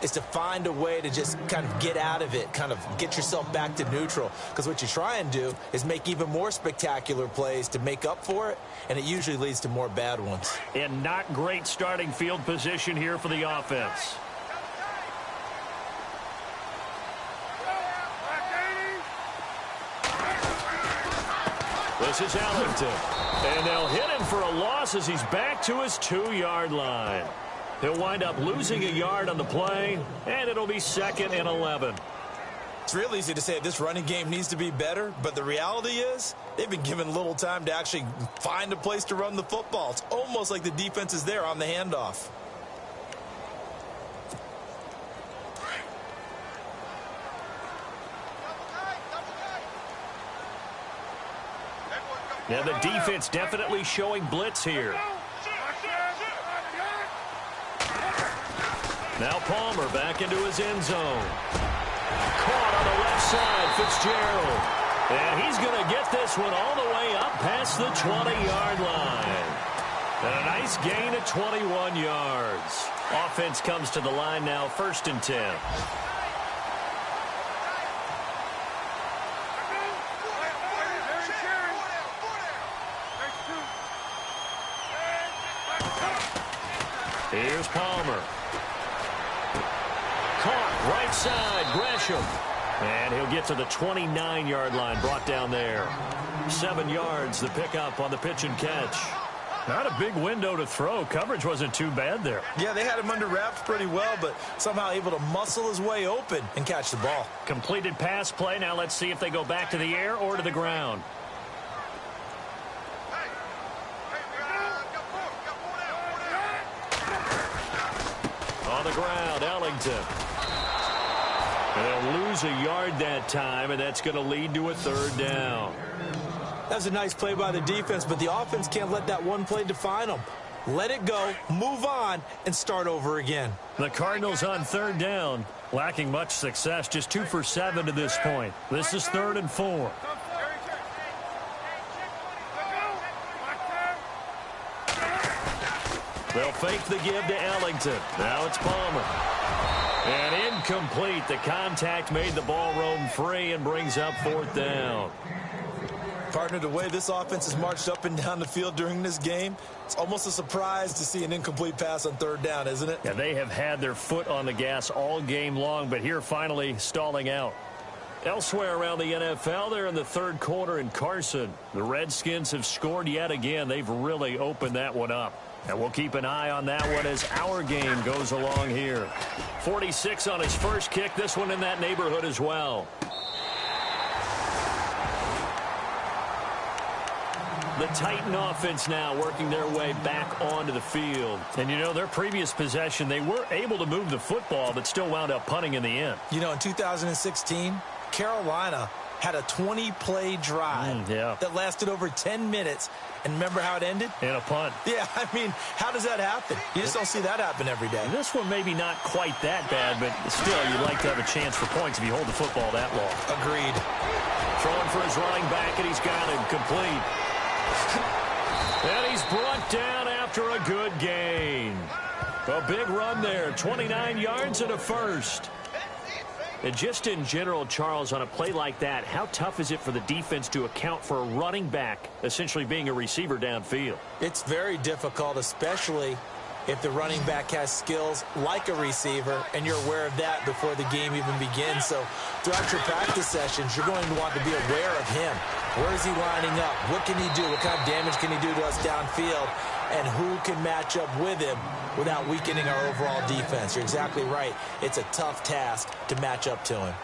Speaker 3: is to find a way to just kind of get out of it, kind of get yourself back to neutral. Because what you try and do is make even more spectacular plays to make up for it, and it usually leads to more bad ones.
Speaker 2: And not great starting field position here for the offense. This is Ellington. And they'll hit him for a loss as he's back to his 2-yard line. He'll wind up losing a yard on the play, and it'll be 2nd and 11.
Speaker 3: It's real easy to say this running game needs to be better, but the reality is they've been given little time to actually find a place to run the football. It's almost like the defense is there on the handoff.
Speaker 2: Yeah, the defense definitely showing blitz here. Now Palmer back into his end zone. Caught on the left side, Fitzgerald. And he's going to get this one all the way up past the 20-yard line. And a nice gain of 21 yards. Offense comes to the line now, 1st and 10. Here's Palmer. Caught right side, Gresham. And he'll get to the 29-yard line, brought down there. 7 yards, the pickup on the pitch and catch. Not a big window to throw. Coverage wasn't too bad there.
Speaker 3: Yeah, they had him under wraps pretty well, but somehow able to muscle his way open and catch the ball.
Speaker 2: Completed pass play. Now let's see if they go back to the air or to the ground. On the ground, Ellington. And they'll lose a yard that time, and that's going to lead to a 3rd down.
Speaker 3: That was a nice play by the defense, but the offense can't let that one play define them. Let it go, move on, and start over again.
Speaker 2: The Cardinals on 3rd down, lacking much success, just 2 for 7 to this point. This is 3rd and 4. They'll fake the give to Ellington. Now it's Palmer. And incomplete. The contact made the ball roam free and brings up 4th down.
Speaker 3: Partner, the way this offense has marched up and down the field during this game, it's almost a surprise to see an incomplete pass on 3rd down, isn't it?
Speaker 2: Yeah, they have had their foot on the gas all game long, but here finally stalling out. Elsewhere around the NFL, they're in the 3rd quarter in Carson. The Redskins have scored yet again. They've really opened that one up. And we'll keep an eye on that one as our game goes along here. 46 on his first kick. This one in that neighborhood as well. The Titan offense now working their way back onto the field. And, you know, their previous possession, they were able to move the football, but still wound up punting in the end.
Speaker 3: You know, in 2016, Carolina had a 20-play drive that lasted over 10 minutes. And remember how it ended?
Speaker 2: In a punt.
Speaker 3: Yeah, I mean, how does that happen? You just don't see that happen every day.
Speaker 2: This one maybe not quite that bad, but still, you'd like to have a chance for points if you hold the football that long.
Speaker 3: Agreed.
Speaker 2: Throwing for his running back, and he's got him complete. And he's brought down after a good gain. A big run there, 29 yards and a 1st. And just in general, Charles, on a play like that, how tough is it for the defense to account for a running back essentially being a receiver downfield?
Speaker 3: It's very difficult, especially if the running back has skills like a receiver, and you're aware of that before the game even begins. So throughout your practice sessions, you're going to want to be aware of him. Where is he lining up? What can he do? What kind of damage can he do to us downfield? And who can match up with him without weakening our overall defense? You're exactly right. It's a tough task to match up to him.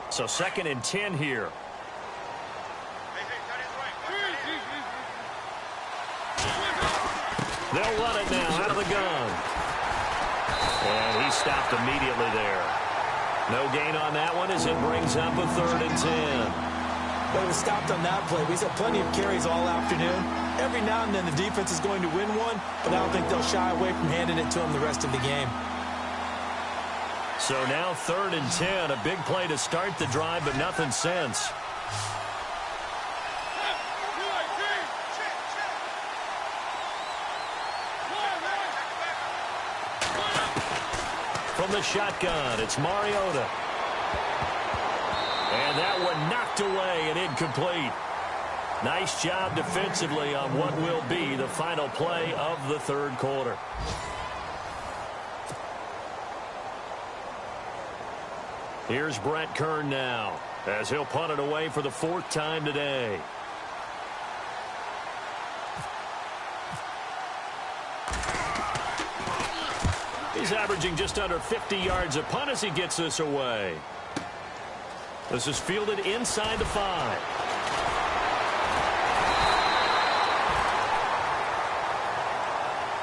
Speaker 2: So 2nd and 10 here. They'll run it now out of the gun. And he stopped immediately there. No gain on that one as it brings up a 3rd and 10.
Speaker 3: But it was stopped on that play. He's had plenty of carries all afternoon. Every now and then the defense is going to win one, but I don't think they'll shy away from handing it to him the rest of the game.
Speaker 2: So now 3rd and 10, a big play to start the drive, but nothing since. From the shotgun, it's Mariota. And that one knocked away and incomplete. Nice job defensively on what will be the final play of the 3rd quarter. Here's Brett Kern now as he'll punt it away for the 4th time today. He's averaging just under 50 yards a punt as he gets this away. This is fielded inside the 5.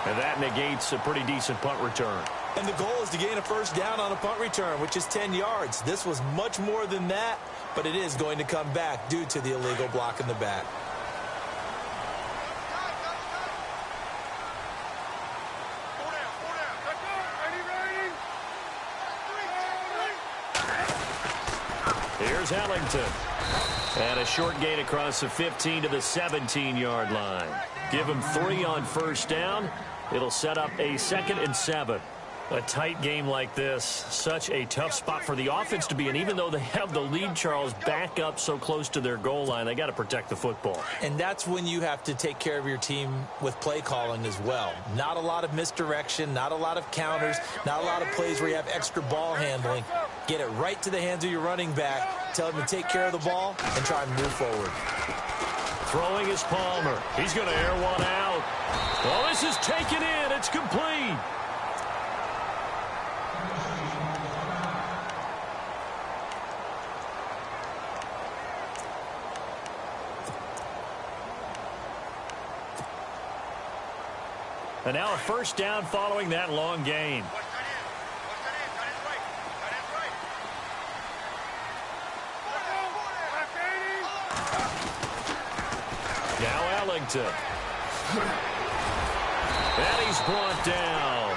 Speaker 2: And that negates a pretty decent punt return.
Speaker 3: And the goal is to gain a 1st down on a punt return, which is 10 yards. This was much more than that, but it is going to come back due to the illegal block in the back. Here's Ellington. And a short gain across the 15 to the 17-yard line. Give him 3 on 1st down. It'll set up a 2nd and 7. A tight game like this, such a tough spot for the offense to be in. Even though they have the lead, Charles, back up so close to their goal line, they got to protect the football. And that's when you have to take care of your team with play calling as well. Not a lot of misdirection, not a lot of counters, not a lot of plays where you have extra ball handling. Get it right to the hands of your running back, tell him to take care of the ball, and try and move forward. Throwing is Palmer. He's going to air one out. Oh, this is taken in. It's complete. And now a 1st down following that long gain. Now Ellington. And he's brought down.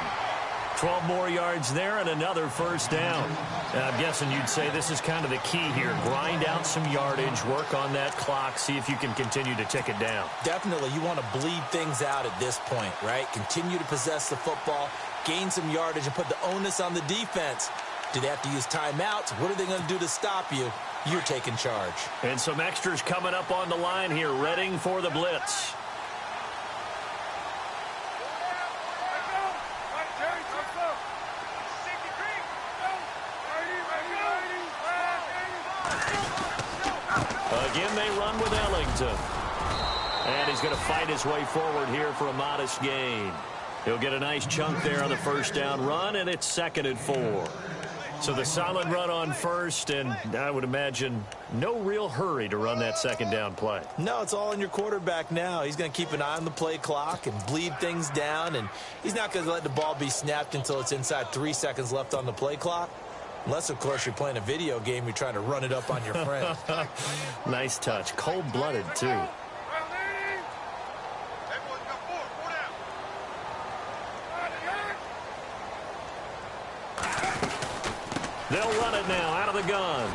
Speaker 3: 12 more yards there and another 1st down. And I'm guessing you'd say this is kind of the key here. Grind out some yardage, work on that clock, see if you can continue to tick it down. Definitely. You want to bleed things out at this point, right? Continue to possess the football, gain some yardage, and put the onus on the defense. Do they have to use timeouts? What are they going to do to stop you? You're taking charge. And some extras coming up on the line here, readying for the blitz. Again, they run with Ellington. And he's going to fight his way forward here for a modest gain. He'll get a nice chunk there on the 1st down run, and it's 2nd and 4. So the solid run on 1st, and I would imagine no real hurry to run that 2nd down play. No, it's all in your quarterback now. He's going to keep an eye on the play clock and bleed things down, and he's not going to let the ball be snapped until it's inside 3 seconds left on the play clock. Unless, of course, you're playing a video game, you're trying to run it up on your friend. Nice touch. Cold-blooded, too. They'll run it now out of the gun.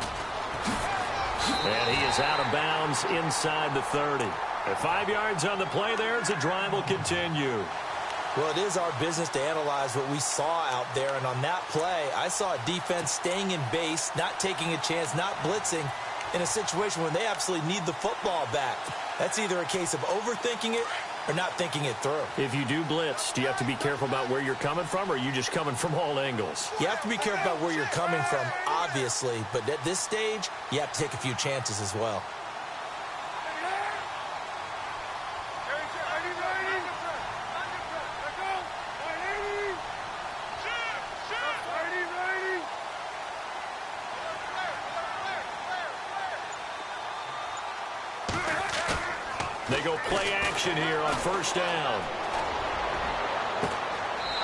Speaker 3: And he is out of bounds inside the 30. At 5 yards on the play there, the drive will continue. Well, it is our business to analyze what we saw out there. And on that play, I saw a defense staying in base, not taking a chance, not blitzing in a situation when they absolutely need the football back. That's either a case of overthinking it or not thinking it through. If you do blitz, do you have to be careful about where you're coming from, or are you just coming from all angles? You have to be careful about where you're coming from, obviously. But at this stage, you have to take a few chances as well. They go play action here on 1st down.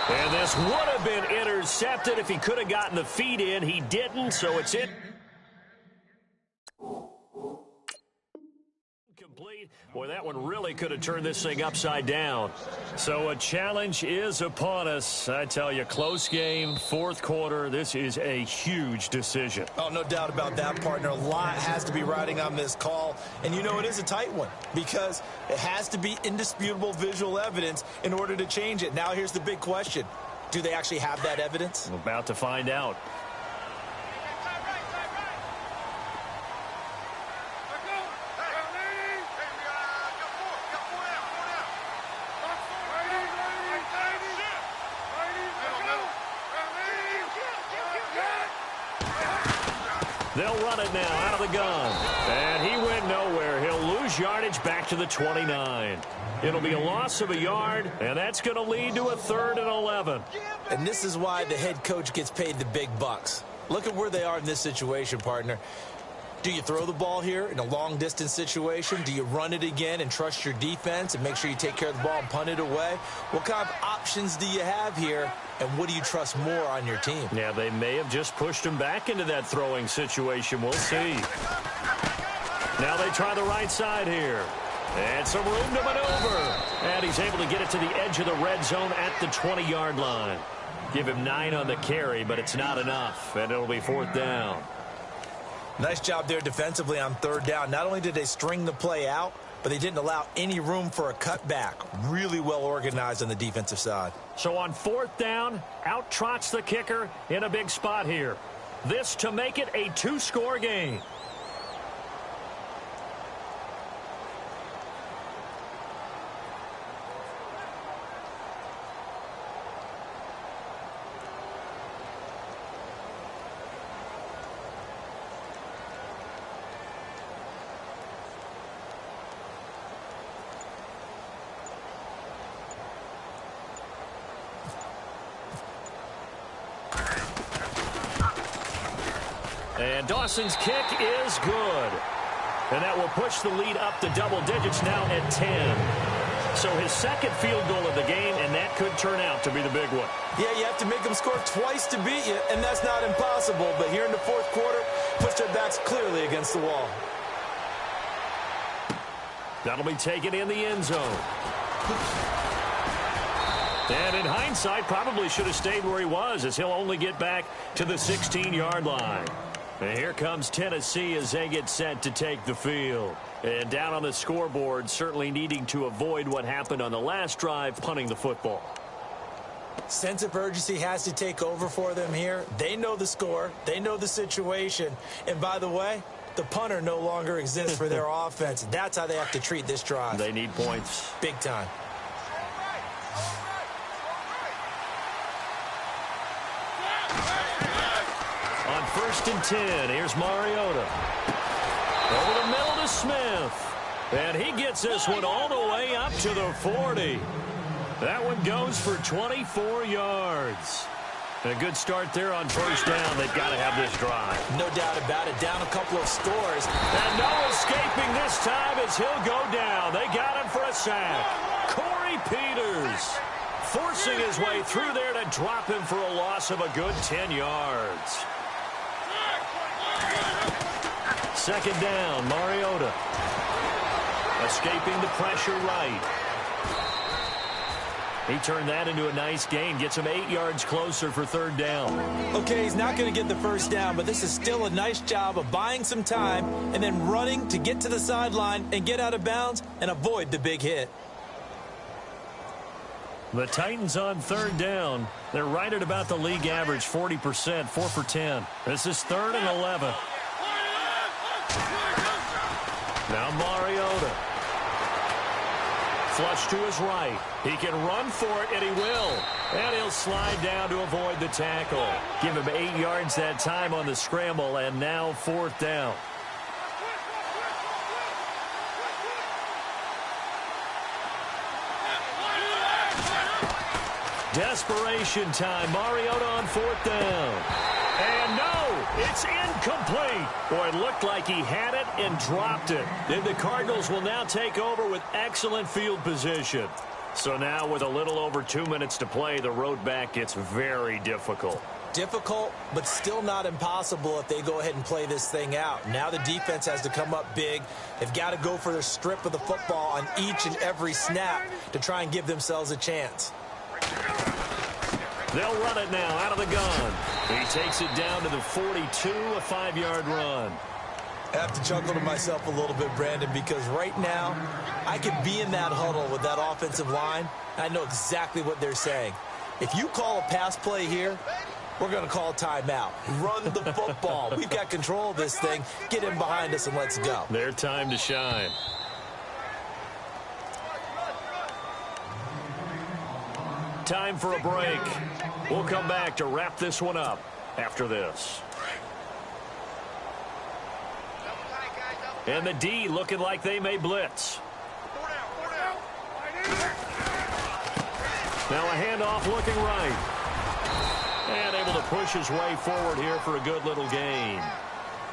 Speaker 2: And this would have been intercepted if he could have gotten the feet in. He didn't, so it's in. Complete. Boy, that one really could have turned this thing upside down. So a challenge is upon us. I tell you, close game, fourth quarter. This is a huge decision.
Speaker 3: Oh, no doubt about that, partner. A lot has to be riding on this call. And you know it is a tight one because it has to be indisputable visual evidence in order to change it. Now here's the big question. Do they actually have that evidence?
Speaker 2: We're about to find out. They'll run it now out of the gun. And he went nowhere. He'll lose yardage back to the 29. It'll be a loss of a yard, and that's going to lead to a 3rd and 11.
Speaker 3: And this is why the head coach gets paid the big bucks. Look at where they are in this situation, partner. Do you throw the ball here in a long-distance situation? Do you run it again and trust your defense and make sure you take care of the ball and punt it away? What kind of options do you have here, and what do you trust more on your team?
Speaker 2: Yeah, they may have just pushed him back into that throwing situation. We'll see. Now they try the right side here. And some room to maneuver. And he's able to get it to the edge of the red zone at the 20-yard line. Give him 9 on the carry, but it's not enough, and it'll be 4th down.
Speaker 3: Nice job there defensively on 3rd down. Not only did they string the play out, but they didn't allow any room for a cutback. Really well organized on the defensive side.
Speaker 2: So on 4th down, out trots the kicker in a big spot here. This to make it a 2-score game. And Dawson's kick is good. And that will push the lead up to double digits now at 10. So his second field goal of the game, and that could turn out to be the big one.
Speaker 3: Yeah, you have to make them score twice to beat you, and that's not impossible. But here in the 4th quarter, push their backs clearly against the wall.
Speaker 2: That'll be taken in the end zone. And in hindsight, probably should have stayed where he was, as he'll only get back to the 16-yard line. And here comes Tennessee as they get set to take the field. And down on the scoreboard, certainly needing to avoid what happened on the last drive, punting the football.
Speaker 3: Sense of urgency has to take over for them here. They know the score. They know the situation. And by the way, the punter no longer exists for their offense. That's how they have to treat this drive.
Speaker 2: They need points.
Speaker 3: Big time.
Speaker 2: On 1st and 10, here's Mariota. Over the middle to Smith. And he gets this one all the way up to the 40. That one goes for 24 yards. A good start there on 1st down. They've got to have this drive.
Speaker 3: No doubt about it. Down a couple of scores.
Speaker 2: And no escaping this time as he'll go down. They got him for a sack. Corey Peters forcing his way through there to drop him for a loss of a good 10 yards. 2nd down, Mariota. Escaping the pressure right. He turned that into a nice gain. Gets him 8 yards closer for 3rd down.
Speaker 3: Okay, he's not going to get the 1st down, but this is still a nice job of buying some time and then running to get to the sideline and get out of bounds and avoid the big hit.
Speaker 2: The Titans on 3rd down. They're right at about the league average, 40%, 4 for 10. This is 3rd and 11. Now Mariota. Flush to his right. He can run for it, and he will. And he'll slide down to avoid the tackle. Give him 8 yards that time on the scramble, and now 4th down. Desperation time. Mariota on 4th down. And no, it's incomplete. Boy, it looked like he had it and dropped it. And the Cardinals will now take over with excellent field position. So now with a little over 2 minutes to play, the road back gets very difficult.
Speaker 3: Difficult, but still not impossible if they go ahead and play this thing out. Now the defense has to come up big. They've got to go for their strip of the football on each and every snap to try and give themselves a chance.
Speaker 2: They'll run it now out of the gun. He takes it down to the 42, a 5-yard run.
Speaker 3: I have to chuckle to myself a little bit, Brandon, because right now I could be in that huddle with that offensive line, and I know exactly what they're saying. If you call a pass play here, we're going to call timeout. Run the football. We've got control of this thing. Get in behind us and let's go.
Speaker 2: Their time to shine. Time for a break. We'll come back to wrap this one up after this. And the D looking like they may blitz. Now a handoff looking right. And able to push his way forward here for a good little gain.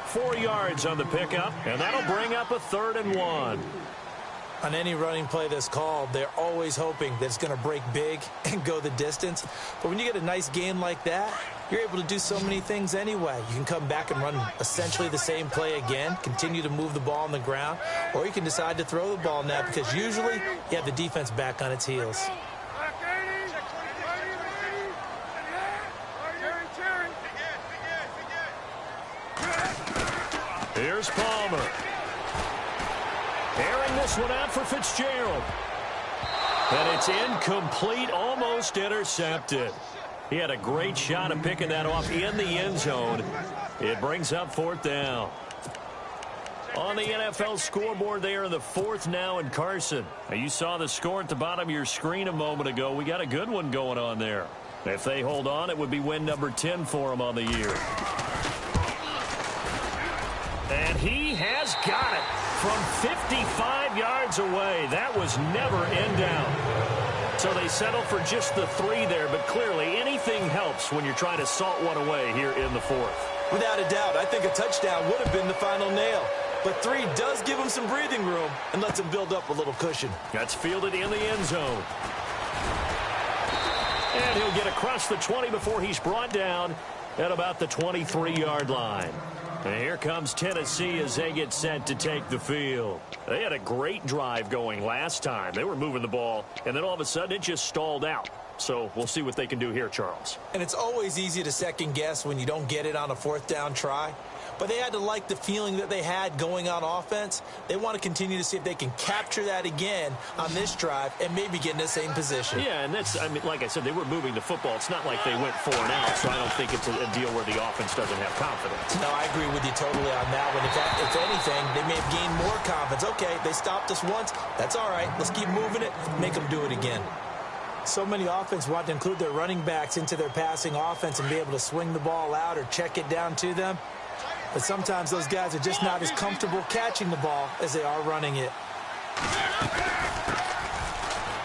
Speaker 2: 4 yards on the pickup, and that'll bring up a 3rd and 1.
Speaker 3: On any running play that's called, they're always hoping that it's going to break big and go the distance. But when you get a nice gain like that, you're able to do so many things anyway. You can come back and run essentially the same play again, continue to move the ball on the ground, or you can decide to throw the ball now because usually you have the defense back on its heels.
Speaker 2: Here's Palmer. Airing this one out for Fitzgerald. And it's incomplete, almost intercepted. He had a great shot at picking that off in the end zone. It brings up 4th down. On the NFL scoreboard there in the 4th now in Carson. Now you saw the score at the bottom of your screen a moment ago. We got a good one going on there. If they hold on, it would be win number 10 for them on the year. And he has got it from 55 yards away. That was never in doubt. So they settle for just the 3 there, but clearly anything helps when you're trying to salt one away here in the 4th.
Speaker 3: Without a doubt, I think a touchdown would have been the final nail. But 3 does give him some breathing room and lets him build up a little cushion.
Speaker 2: That's fielded in the end zone. And he'll get across the 20 before he's brought down at about the 23-yard line. And here comes Tennessee as they get set to take the field. They had a great drive going last time. They were moving the ball, and then all of a sudden it just stalled out. So we'll see what they can do here, Charles.
Speaker 3: And it's always easy to second guess when you don't get it on a 4th down try. But they had to like the feeling that they had going on offense. They want to continue to see if they can capture that again on this drive and maybe get in the same position.
Speaker 2: Yeah, and that's, I mean, like I said, they were moving the football. It's not like they went 4 and out, so I don't think it's a deal where the offense doesn't have confidence.
Speaker 3: No, I agree with you totally on that one. In fact, if anything, they may have gained more confidence. Okay, they stopped us once. That's all right. Let's keep moving it. Make them do it again. So many offense want to include their running backs into their passing offense and be able to swing the ball out or check it down to them. But sometimes those guys are just not as comfortable catching the ball as they are running it.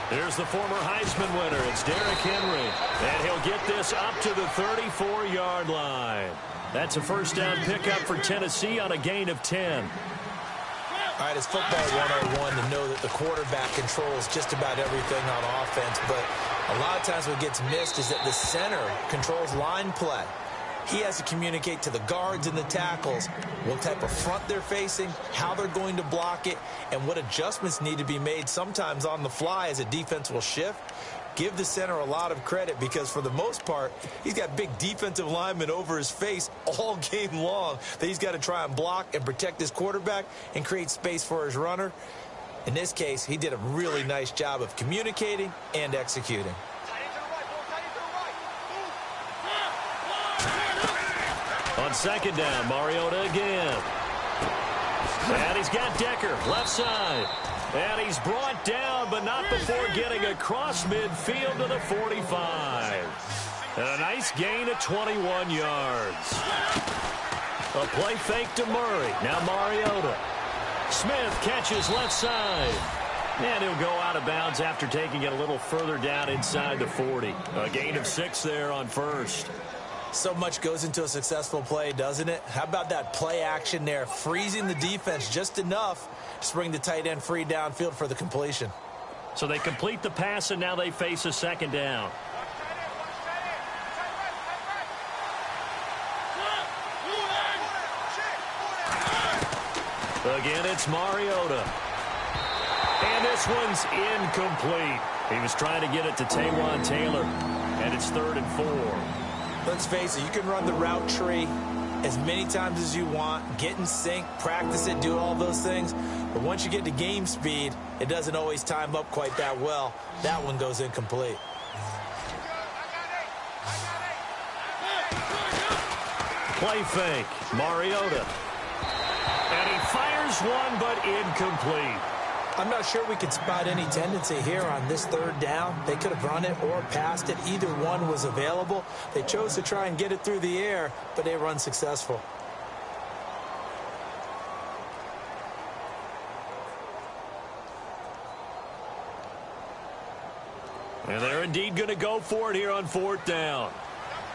Speaker 2: Here's the former Heisman winner. It's Derrick Henry. And he'll get this up to the 34-yard line. That's a 1st down pickup for Tennessee on a gain of 10.
Speaker 3: All right, it's football 101 to know that the quarterback controls just about everything on offense. But a lot of times what gets missed is that the center controls line play. He has to communicate to the guards and the tackles what type of front they're facing, how they're going to block it, and what adjustments need to be made sometimes on the fly as a defense will shift. Give the center a lot of credit because for the most part, he's got big defensive linemen over his face all game long that he's got to try and block and protect his quarterback and create space for his runner. In this case, he did a really nice job of communicating and executing.
Speaker 2: On 2nd down, Mariota again. And he's got Decker, left side. And he's brought down, but not before getting across midfield to the 45. And a nice gain of 21 yards. A play fake to Murray. Now Mariota. Smith catches left side. And he'll go out of bounds after taking it a little further down inside the 40. A gain of 6 there on 1st.
Speaker 3: So much goes into a successful play, doesn't it? How about that play action there, freezing the defense just enough to bring the tight end free downfield for the completion.
Speaker 2: So they complete the pass, and now they face a second down. Again, it's Mariota. And this one's incomplete. He was trying to get it to Taywan Taylor, and it's 3rd and 4.
Speaker 3: Let's face it, you can run the route tree as many times as you want, get in sync, practice it, do all those things. But once you get to game speed, it doesn't always time up quite that well. That one goes incomplete.
Speaker 2: Play fake, Mariota. And he fires one, but incomplete.
Speaker 3: I'm not sure we could spot any tendency here on this 3rd down. They could have run it or passed it. Either one was available. They chose to try and get it through the air, but they were unsuccessful.
Speaker 2: And they're indeed going to go for it here on 4th down.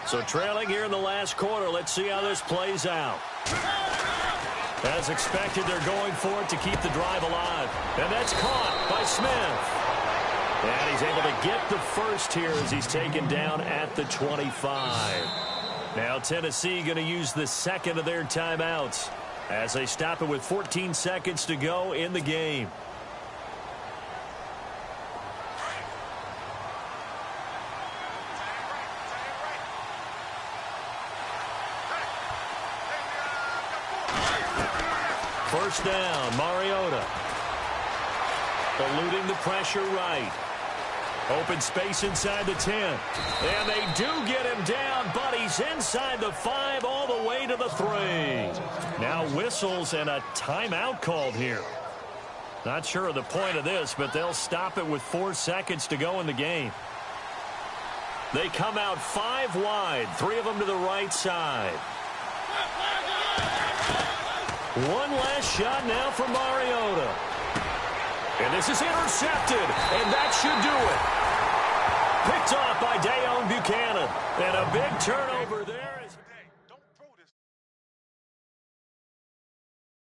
Speaker 2: So trailing here in the last quarter, let's see how this plays out. As expected, they're going for it to keep the drive alive. And that's caught by Smith. And he's able to get the first here as he's taken down at the 25. Now Tennessee going to use the second of their timeouts as they stop it with 14 seconds to go in the game. First down, Mariota. Eluding the pressure right. Open space inside the 10. And they do get him down, but he's inside the 5 all the way to the 3. Now whistles and a timeout called here. Not sure of the point of this, but they'll stop it with 4 seconds to go in the game. They come out 5 wide, 3 of them to the right side. One last shot now for Mariota. And this is intercepted, and that should do it. Picked off by Dayon Buchanan. And a big turnover there.